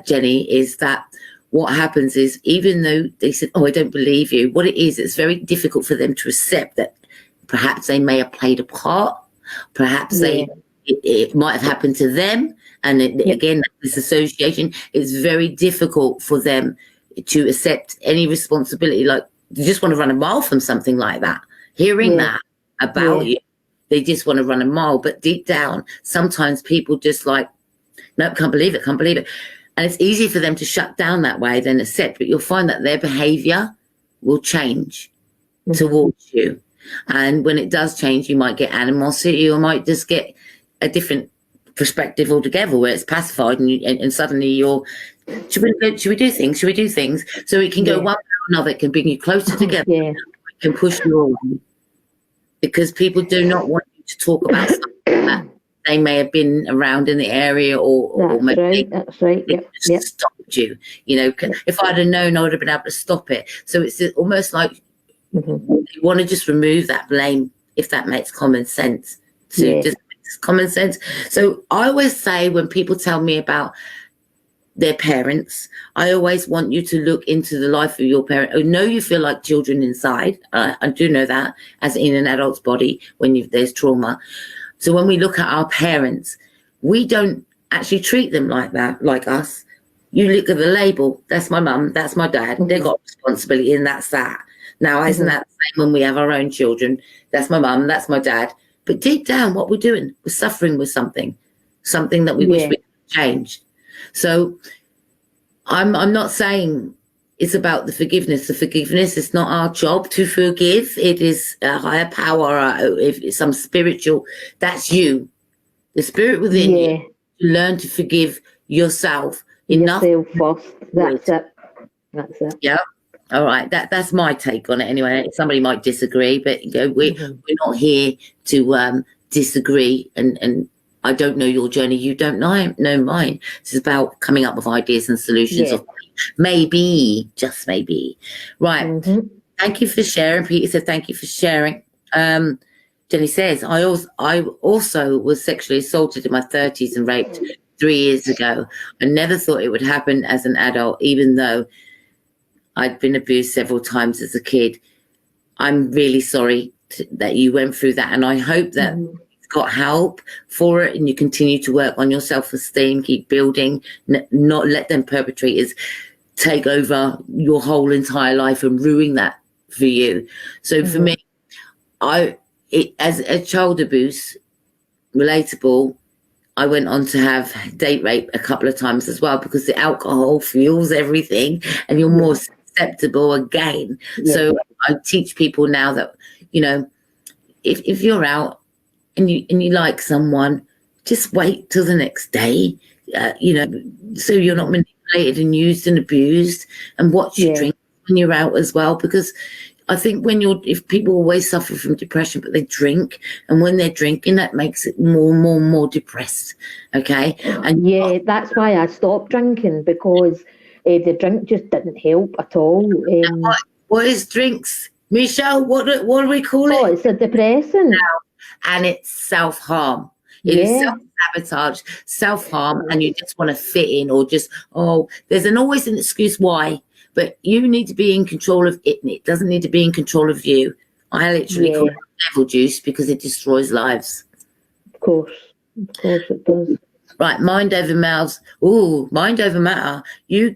Jenny, is that what happens is, even though they said, I don't believe you, what it is, it's very difficult for them to accept that perhaps they may have played a part, perhaps it might have happened to them. And again, this association, it's very difficult for them to accept any responsibility. Like, they just want to run a mile from something like that. Hearing that about you, they just want to run a mile. But deep down, sometimes people just like, nope, can't believe it. And it's easy for them to shut down that way than accept. But you'll find that their behavior will change towards you. And when it does change, you might get animosity, or might just get a different perspective altogether, where it's pacified and suddenly you're, should we do things? So it can go one way or another. It can bring you closer together. It can push you away, because people do not want you to talk about something that they may have been around in the area, or maybe that's right. Yep. Stopped you. If I'd have known, I would have been able to stop it. So it's almost like you want to just remove that blame, if that makes common sense. Just common sense. So I always say, when people tell me about their parents, I always want you to look into the life of your parent. I know you feel like children inside. I do know that, as in an adult's body, when there's trauma. So when we look at our parents, we don't actually treat them like that, like us. You look at the label, that's my mum, that's my dad, they've got responsibility, and that's that. Now, isn't that the same when we have our own children? That's my mum, that's my dad. But deep down, what we're doing, we're suffering with something that we wish we could change. So I'm not saying it's about the forgiveness. The forgiveness is not our job to forgive. It is a higher power, if it's some spiritual. That's you, the spirit within you. To learn to forgive yourself. Yourself first. That's it. Yeah. All right. That's my take on it. Anyway, somebody might disagree, but we're not here to disagree. And I don't know your journey. You don't know mine. It's about coming up with ideas and solutions. Of maybe, just maybe. Right. Thank you for sharing. Peter said, thank you for sharing. Jenny says, I also was sexually assaulted in my 30s and raped 3 years ago. I never thought it would happen as an adult, even though I'd been abused several times as a kid. I'm really sorry that you went through that, and I hope that you've got help for it and you continue to work on your self-esteem, keep building, not let them perpetrators take over your whole entire life and ruin that for you. So for me, as a child abuse, relatable, I went on to have date rape a couple of times as well, because the alcohol fuels everything and you're more susceptible again. Yeah. So I teach people now that, you know, if you're out and you like someone, just wait till the next day, you know, so you're not manipulated and used and abused, and watch your drink when you're out as well, because I think if people always suffer from depression, but they drink, and when they're drinking, that makes it more and more and more depressed. Okay. And that's why I stopped drinking, because the drink just didn't help at all. What is drinks, Michelle? What do we call it? Oh, it's a depressant. And it's self-harm. It is self-sabotage, self-harm, and you just want to fit in, or just, there's always an excuse why. But you need to be in control of it, and it doesn't need to be in control of you. I literally call it devil juice, because it destroys lives. Of course it does. Right, mind over mouths. Ooh, mind over matter. You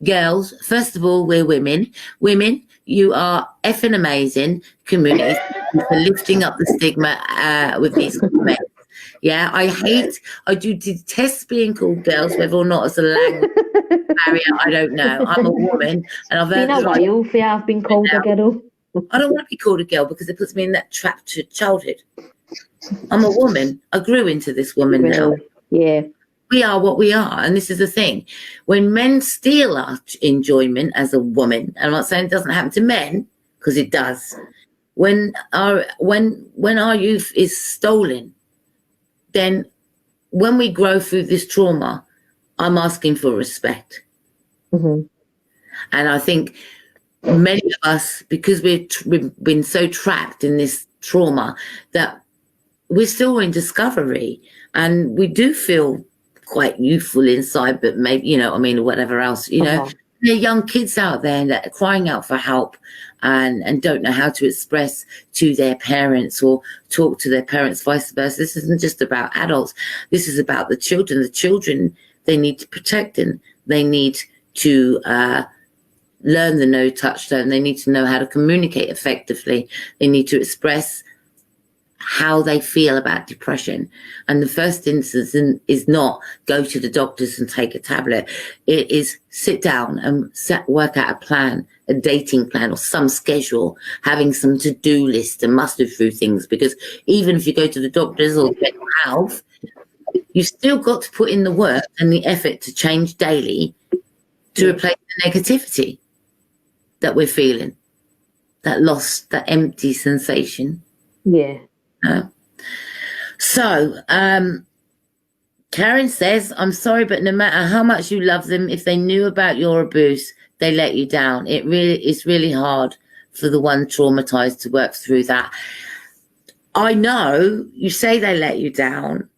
girls, first of all, we're women. Women, you are effing amazing community for lifting up the stigma with these comments. Yeah, I do detest being called girls, whether or not it's a language barrier, I don't know. I'm a woman, and I've been a while for I've been called a girl. I don't want to be called a girl, because it puts me in that trapped childhood. I'm a woman. I grew into this woman now. Yeah. We are what we are, and this is the thing. When men steal our enjoyment as a woman, and I'm not saying it doesn't happen to men, because it does. When our youth is stolen, then when we grow through this trauma, I'm asking for respect. And I think many of us, because we've been so trapped in this trauma, that we're still in discovery, and we do feel quite youthful inside, but maybe, you know, I mean, whatever else, you know, there are young kids out there that are crying out for help and don't know how to express to their parents or talk to their parents, vice versa. This isn't just about adults. This is about the children. The children, they need to protect, and they need to learn the no touchstone. They need to know how to communicate effectively. They need to express how they feel about depression. And the first instance is not go to the doctors and take a tablet. It is sit down and work out a plan, a dating plan, or some schedule, having some to-do list and muster through things. Because even if you go to the doctors or get health, you've still got to put in the work and the effort to change daily to replace the negativity that we're feeling, that lost, that empty sensation. Yeah. So, Karen says, I'm sorry, but no matter how much you love them, if they knew about your abuse, they let you down. It's really hard for the one traumatized to work through that. I know you say they let you down.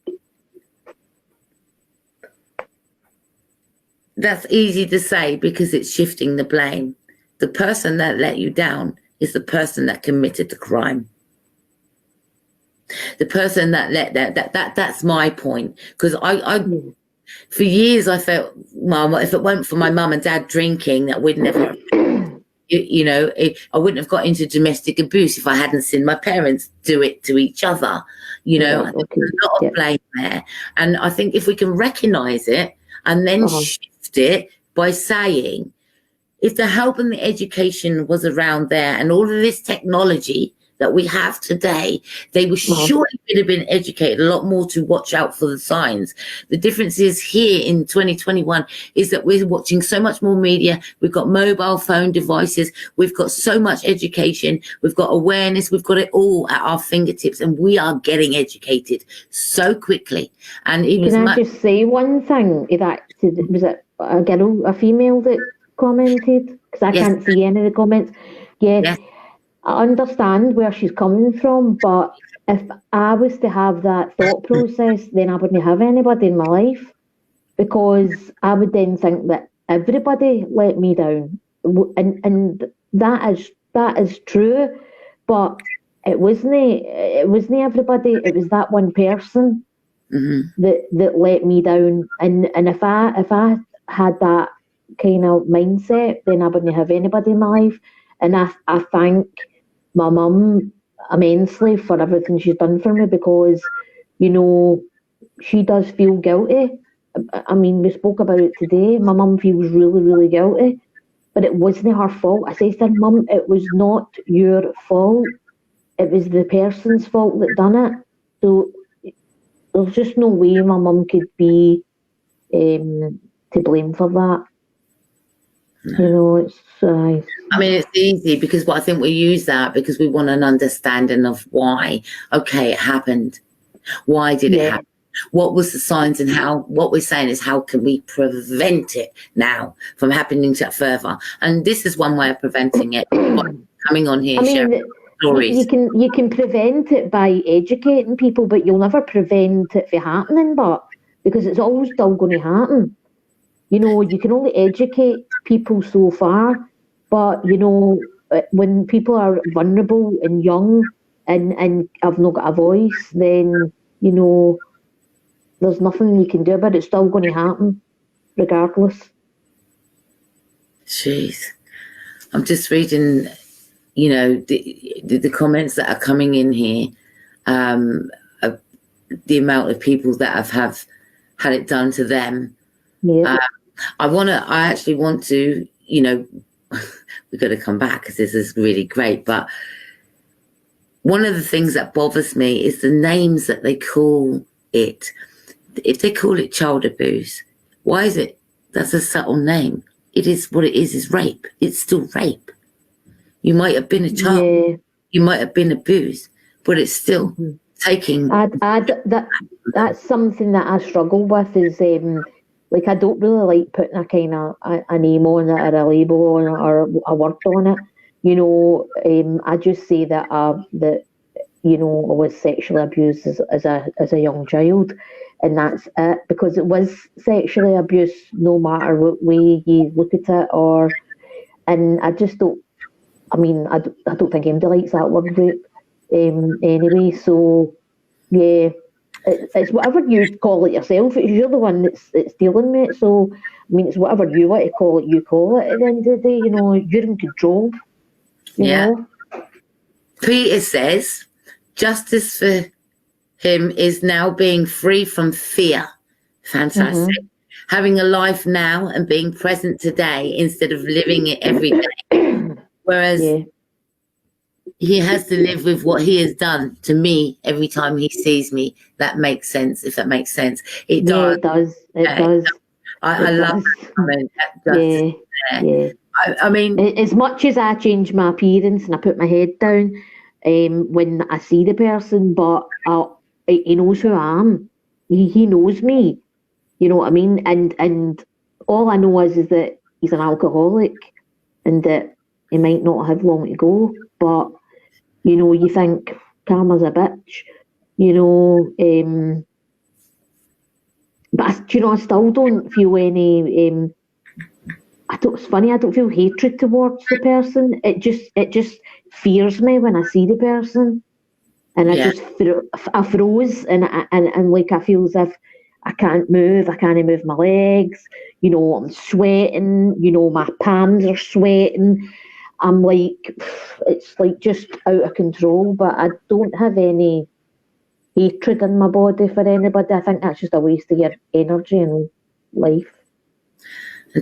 That's easy to say, because it's shifting the blame. The person that let you down is the person that committed the crime. The person that that's my point. Because I for years I felt, well, if it weren't for my mum and dad drinking, that we'd never, you know, I wouldn't have got into domestic abuse if I hadn't seen my parents do it to each other. You know, there's a lot of blame there. And I think if we can recognise it and then shift it by saying, if the help and the education was around there and all of this technology that we have today, they would surely have been educated a lot more to watch out for the signs. The difference is here in 2021 is that we're watching so much more media. We've got mobile phone devices. We've got so much education. We've got awareness. We've got it all at our fingertips, and we are getting educated so quickly. And even Can I just say one thing? Was it a girl, a female that commented? Because I can't see any of the comments. Yeah. I understand where she's coming from, but if I was to have that thought process, then I wouldn't have anybody in my life, because I would then think that everybody let me down, and that is true, but it wasn't everybody. It was that one person that let me down, and if I had that kind of mindset, then I wouldn't have anybody in my life. And I thank my mum immensely for everything she's done for me, because she does feel guilty. I mean, we spoke about it today. My mum feels really, really guilty, but it wasn't her fault. I said to her, Mum, it was not your fault. It was the person's fault that done it. So there's just no way my mum could be to blame for that. It's. I mean, it's easy because I think we use that because we want an understanding of why. Okay, it happened. Why did it happen? What was the signs, and what we're saying is how can we prevent it now from happening further? And this is one way of preventing it. Coming on here, sharing stories. You can prevent it by educating people, but you'll never prevent it from happening. But because it's always still going to happen. You can only educate people so far, but when people are vulnerable and young and have not got a voice, then there's nothing you can do about it. It's still going to happen, regardless. Jeez, I'm just reading, the comments that are coming in here. The amount of people that have had it done to them. Yeah. I actually want to, we've got to come back because this is really great. But one of the things that bothers me is the names that they call it. If they call it child abuse, why is it? That's a subtle name. It is what it is rape. It's still rape. You might have been a child. Yeah. You might have been abused, but it's still taking. That's something that I struggle with is I don't really like putting a kind of a name on it or a label on it or a word on it. I just say that I was sexually abused as a young child, and that's it, because it was sexually abuse no matter what way you look at it. And I just don't. I mean, I don't think anybody likes that word rape anyway. So yeah. It's whatever you call it yourself. You're the one that's dealing with it. So, I mean, it's whatever you want to call it, you call it. At the end of the day, you're in control. You know? Peter says, justice for him is now being free from fear. Fantastic. Having a life now and being present today instead of living it every day. Whereas he has to live with what he has done to me every time he sees me. That makes sense, if that makes sense. It does. It does. I love that comment. I mean, as much as I change my appearance and I put my head down when I see the person, but he knows who I am. He knows me. You know what I mean? And all I know is that he's an alcoholic and that he might not have long to go, but you think karma's a bitch, but I still don't feel any. It's funny. I don't feel hatred towards the person. It just fears me when I see the person, and I froze, and like I feel as if I can't move. I can't move my legs. I'm sweating. My palms are sweating. I'm like, it's like just out of control, but I don't have any hatred in my body for anybody. I think that's just a waste of your energy and life.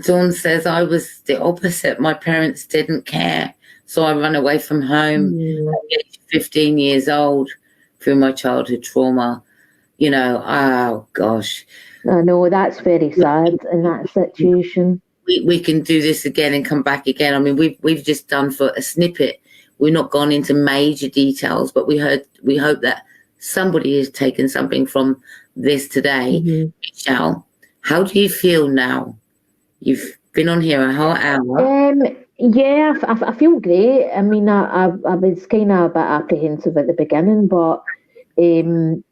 Dawn says, I was the opposite. My parents didn't care. So I ran away from home at age 15 years old through my childhood trauma. Oh gosh. I know, that's very sad in that situation. We can do this again and come back again. I mean, we've just done for a snippet. We're not gone into major details, but we hope that somebody has taken something from this today. Michelle, how do you feel now? You've been on here a whole hour. Yeah, I feel great. I mean, I was kind of a bit apprehensive at the beginning, but I'm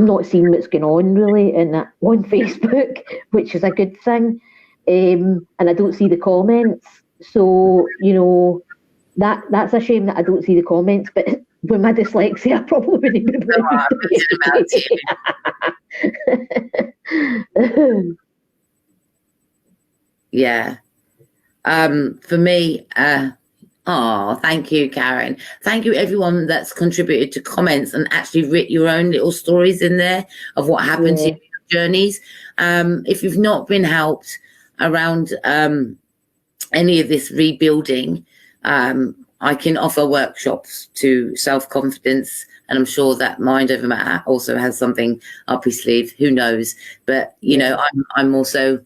not seeing what's going on really on Facebook, which is a good thing. And I don't see the comments, so that's a shame that I don't see the comments. But with my dyslexia, I probably wouldn't be able to read it. Yeah. For me, thank you, Karen. Thank you, everyone that's contributed to comments and actually written your own little stories in there of what happened to your journeys. If you've not been helped around any of this rebuilding, I can offer workshops to self-confidence, and I'm sure that Mind Over Matter also has something up his sleeve. Who knows? But I'm also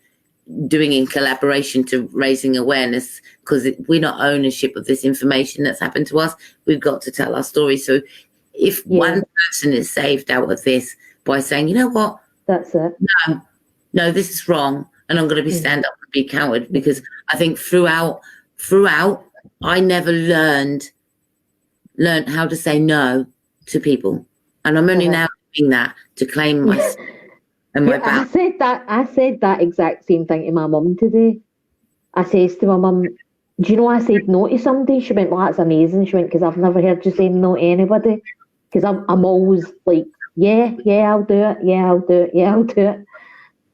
doing in collaboration to raising awareness, because we're not ownership of this information that's happened to us. We've got to tell our story. So if one person is saved out of this by saying, you know what, that's it. No, this is wrong, and I'm going to be stand up and be counted, because I think throughout, I never learned how to say no to people, and I'm only now doing that to claim my. I said that exact same thing to my mum today. I says to my mum, do you know I said no to somebody? She went, well, that's amazing. She went, because I've never heard you say no to anybody. Because I'm always like, yeah, I'll do it. Yeah, I'll do it. Yeah, I'll do it.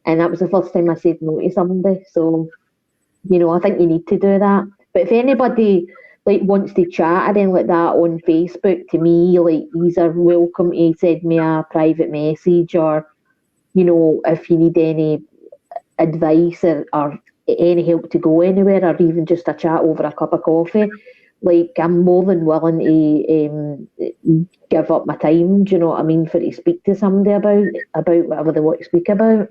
And that was the first time I said no to somebody. So, I think you need to do that. But if anybody wants to chat or anything like that on Facebook to me, these are welcome to send me a private message, or if you need any advice or any help to go anywhere, or even just a chat over a cup of coffee, I'm more than willing to give up my time, do you know what I mean, for to speak to somebody about whatever they want to speak about.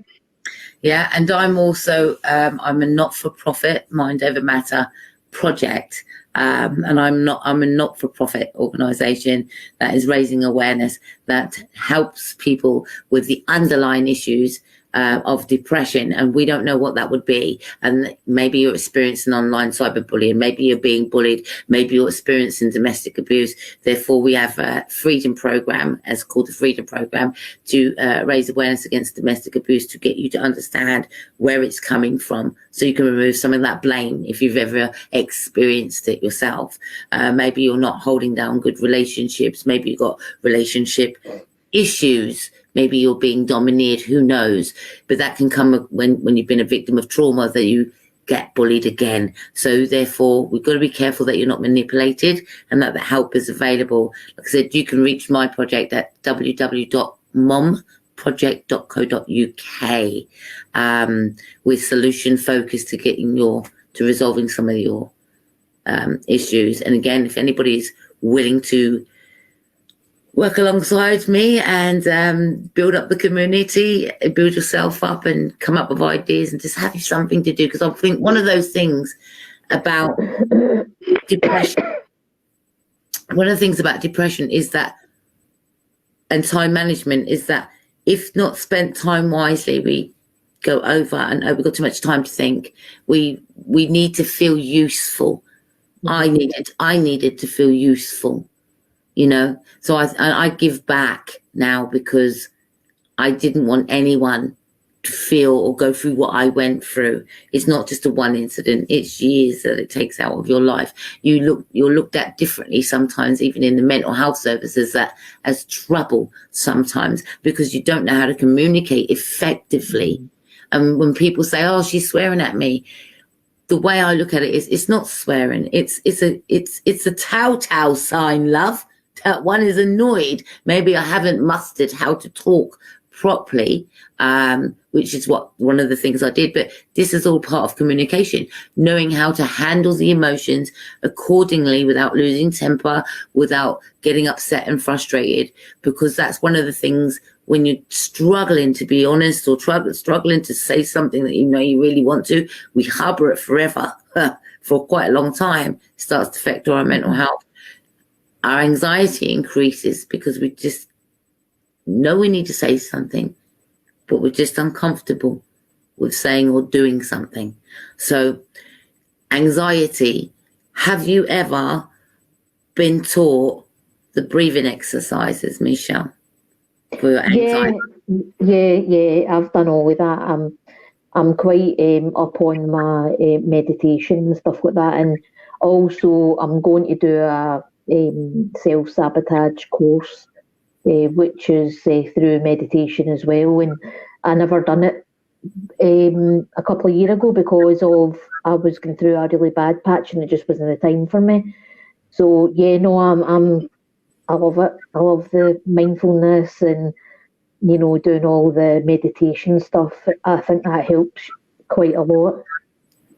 Yeah, and I'm also I'm a not-for-profit Mind Over Matter project, and I'm a not-for-profit organisation that is raising awareness that helps people with the underlying issues of depression, and we don't know what that would be. And maybe you're experiencing online cyberbullying, maybe you're being bullied, maybe you're experiencing domestic abuse. Therefore, we have a freedom program, as called the Freedom Program, to raise awareness against domestic abuse, to get you to understand where it's coming from, so you can remove some of that blame if you've ever experienced it yourself. Maybe you're not holding down good relationships, maybe you've got relationship issues, maybe you're being domineered, who knows? But that can come when you've been a victim of trauma, that you get bullied again. So therefore, we've got to be careful that you're not manipulated, and that the help is available. Like I said, you can reach my project at www.momproject.co.uk with solution focus to resolving some of your issues. And again, if anybody's willing to work alongside me and build up the community, build yourself up and come up with ideas and just have something to do. Because I think one of those things about depression, is that, and time management, is that if not spent time wisely, we go over and we've got too much time to think. We need to feel useful. I needed to feel useful. So I give back now, because I didn't want anyone to feel or go through what I went through. It's not just a one incident, it's years that it takes out of your life. You're looked at differently sometimes, even in the mental health services, that as trouble sometimes, because you don't know how to communicate effectively. And when people say, oh, she's swearing at me, the way I look at it is, it's not swearing. It's a telltale sign, love. That one is annoyed. Maybe I haven't mastered how to talk properly, which is one of the things I did. But this is all part of communication, knowing how to handle the emotions accordingly without losing temper, without getting upset and frustrated, because that's one of the things when you're struggling to be honest, or struggling to say something that you really want to, we harbour it forever for quite a long time. It starts to affect our mental health. Our anxiety increases because we just know we need to say something, but we're just uncomfortable with saying or doing something. So anxiety, have you ever been taught the breathing exercises, Michelle, for your anxiety? Yeah. I've done all of that. I'm quite up on my meditation and stuff like that, and also I'm going to do a self-sabotage course, which is through meditation as well. And I never done it a couple of years ago because of I was going through a really bad patch and it just wasn't the time for me. So yeah, no, I love it. I love the mindfulness and doing all the meditation stuff. I think that helps quite a lot.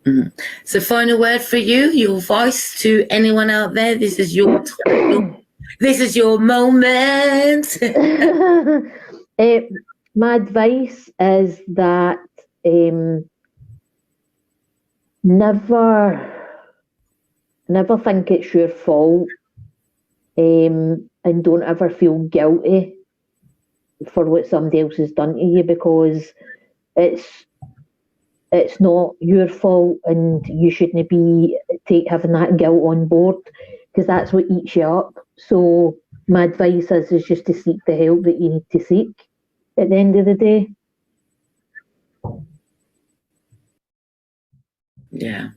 Mm-hmm. So final word for you, your advice to anyone out there. This is your moment. My advice is that never think it's your fault, and don't ever feel guilty for what somebody else has done to you, because it's not your fault, and you shouldn't be having that guilt on board, because that's what eats you up. So my advice is just to seek the help that you need to seek at the end of the day. Yeah.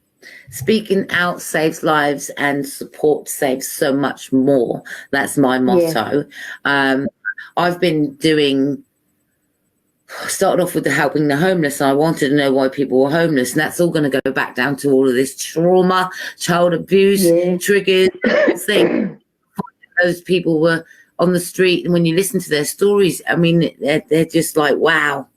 Speaking out saves lives and support saves so much more. That's my motto. Yeah. I've been started off with helping the homeless. I wanted to know why people were homeless, and that's all going to go back down to all of this trauma, child abuse, triggers, things. Those people were on the street, and when you listen to their stories, I mean, they're just like, wow,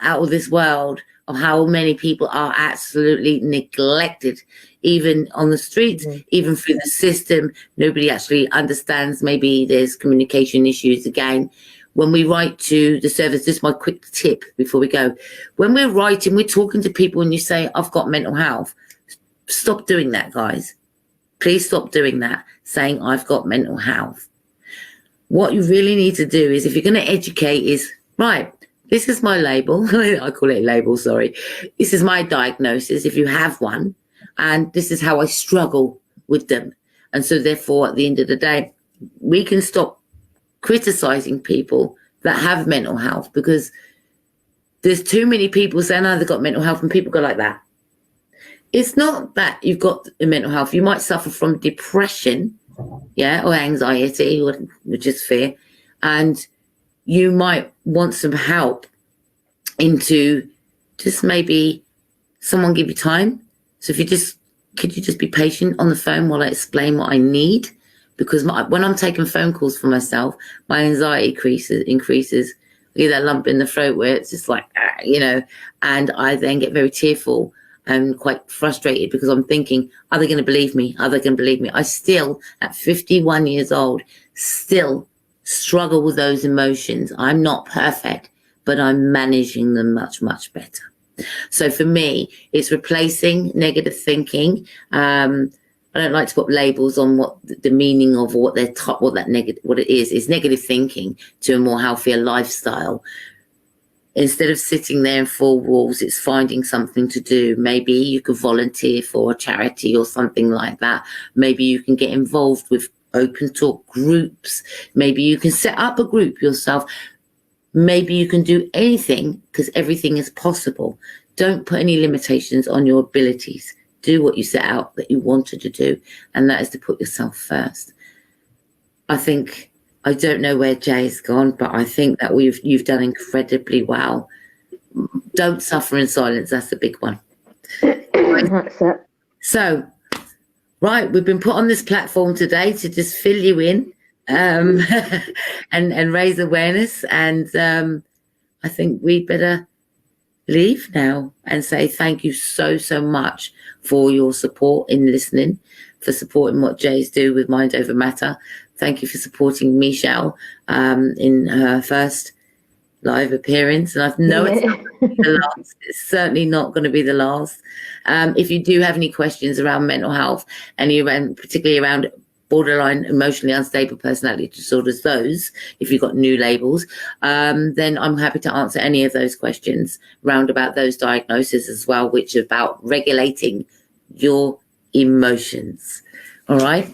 out of this world of how many people are absolutely neglected, even on the streets, even through the system. Nobody actually understands. Maybe there's communication issues again. When we write to the service, this is my quick tip before we go. When we're writing, we're talking to people and you say, I've got mental health. Stop doing that, guys. Please stop doing that, saying I've got mental health. What you really need to do is, if you're going to educate, is, right, this is my label. I call it a label, sorry. This is my diagnosis, if you have one. And this is how I struggle with them. And so therefore, at the end of the day, we can stop criticizing people that have mental health, because there's too many people saying, oh, they've got mental health, and people go like that. It's not that you've got a mental health. You might suffer from depression, or anxiety, which is fear, and you might want some help into just maybe someone give you time. So if could you just be patient on the phone while I explain what I need? Because when I'm taking phone calls for myself, my anxiety increases. I get that lump in the throat where it's just like, and I then get very tearful and quite frustrated, because I'm thinking, are they going to believe me? Are they going to believe me? I still, at 51 years old, still struggle with those emotions. I'm not perfect, but I'm managing them much, much better. So for me, it's replacing negative thinking. I don't like to put labels on what the meaning of, or what it is. It's negative thinking to a more healthier lifestyle. Instead of sitting there in four walls, it's finding something to do. Maybe you could volunteer for a charity or something like that. Maybe you can get involved with open talk groups. Maybe you can set up a group yourself. Maybe you can do anything, because everything is possible. Don't put any limitations on your abilities. Do what you set out that you wanted to do, and that is to put yourself first. I don't know where Jay's gone, but I think that you've done incredibly well. Don't suffer in silence. That's the big one. That's it. So, right, we've been put on this platform today to just fill you in, and raise awareness. And I think we'd better leave now and say thank you so much for your support in listening, for supporting what Jay's do with Mind Over Matter. Thank you for supporting Michelle in her first live appearance. And I know it's not going to be the last. It's certainly not going to be the last. If you do have any questions around mental health, and particularly around borderline emotionally unstable personality disorders, those, if you've got new labels, then I'm happy to answer any of those questions round about those diagnoses as well, which are about regulating your emotions. All right.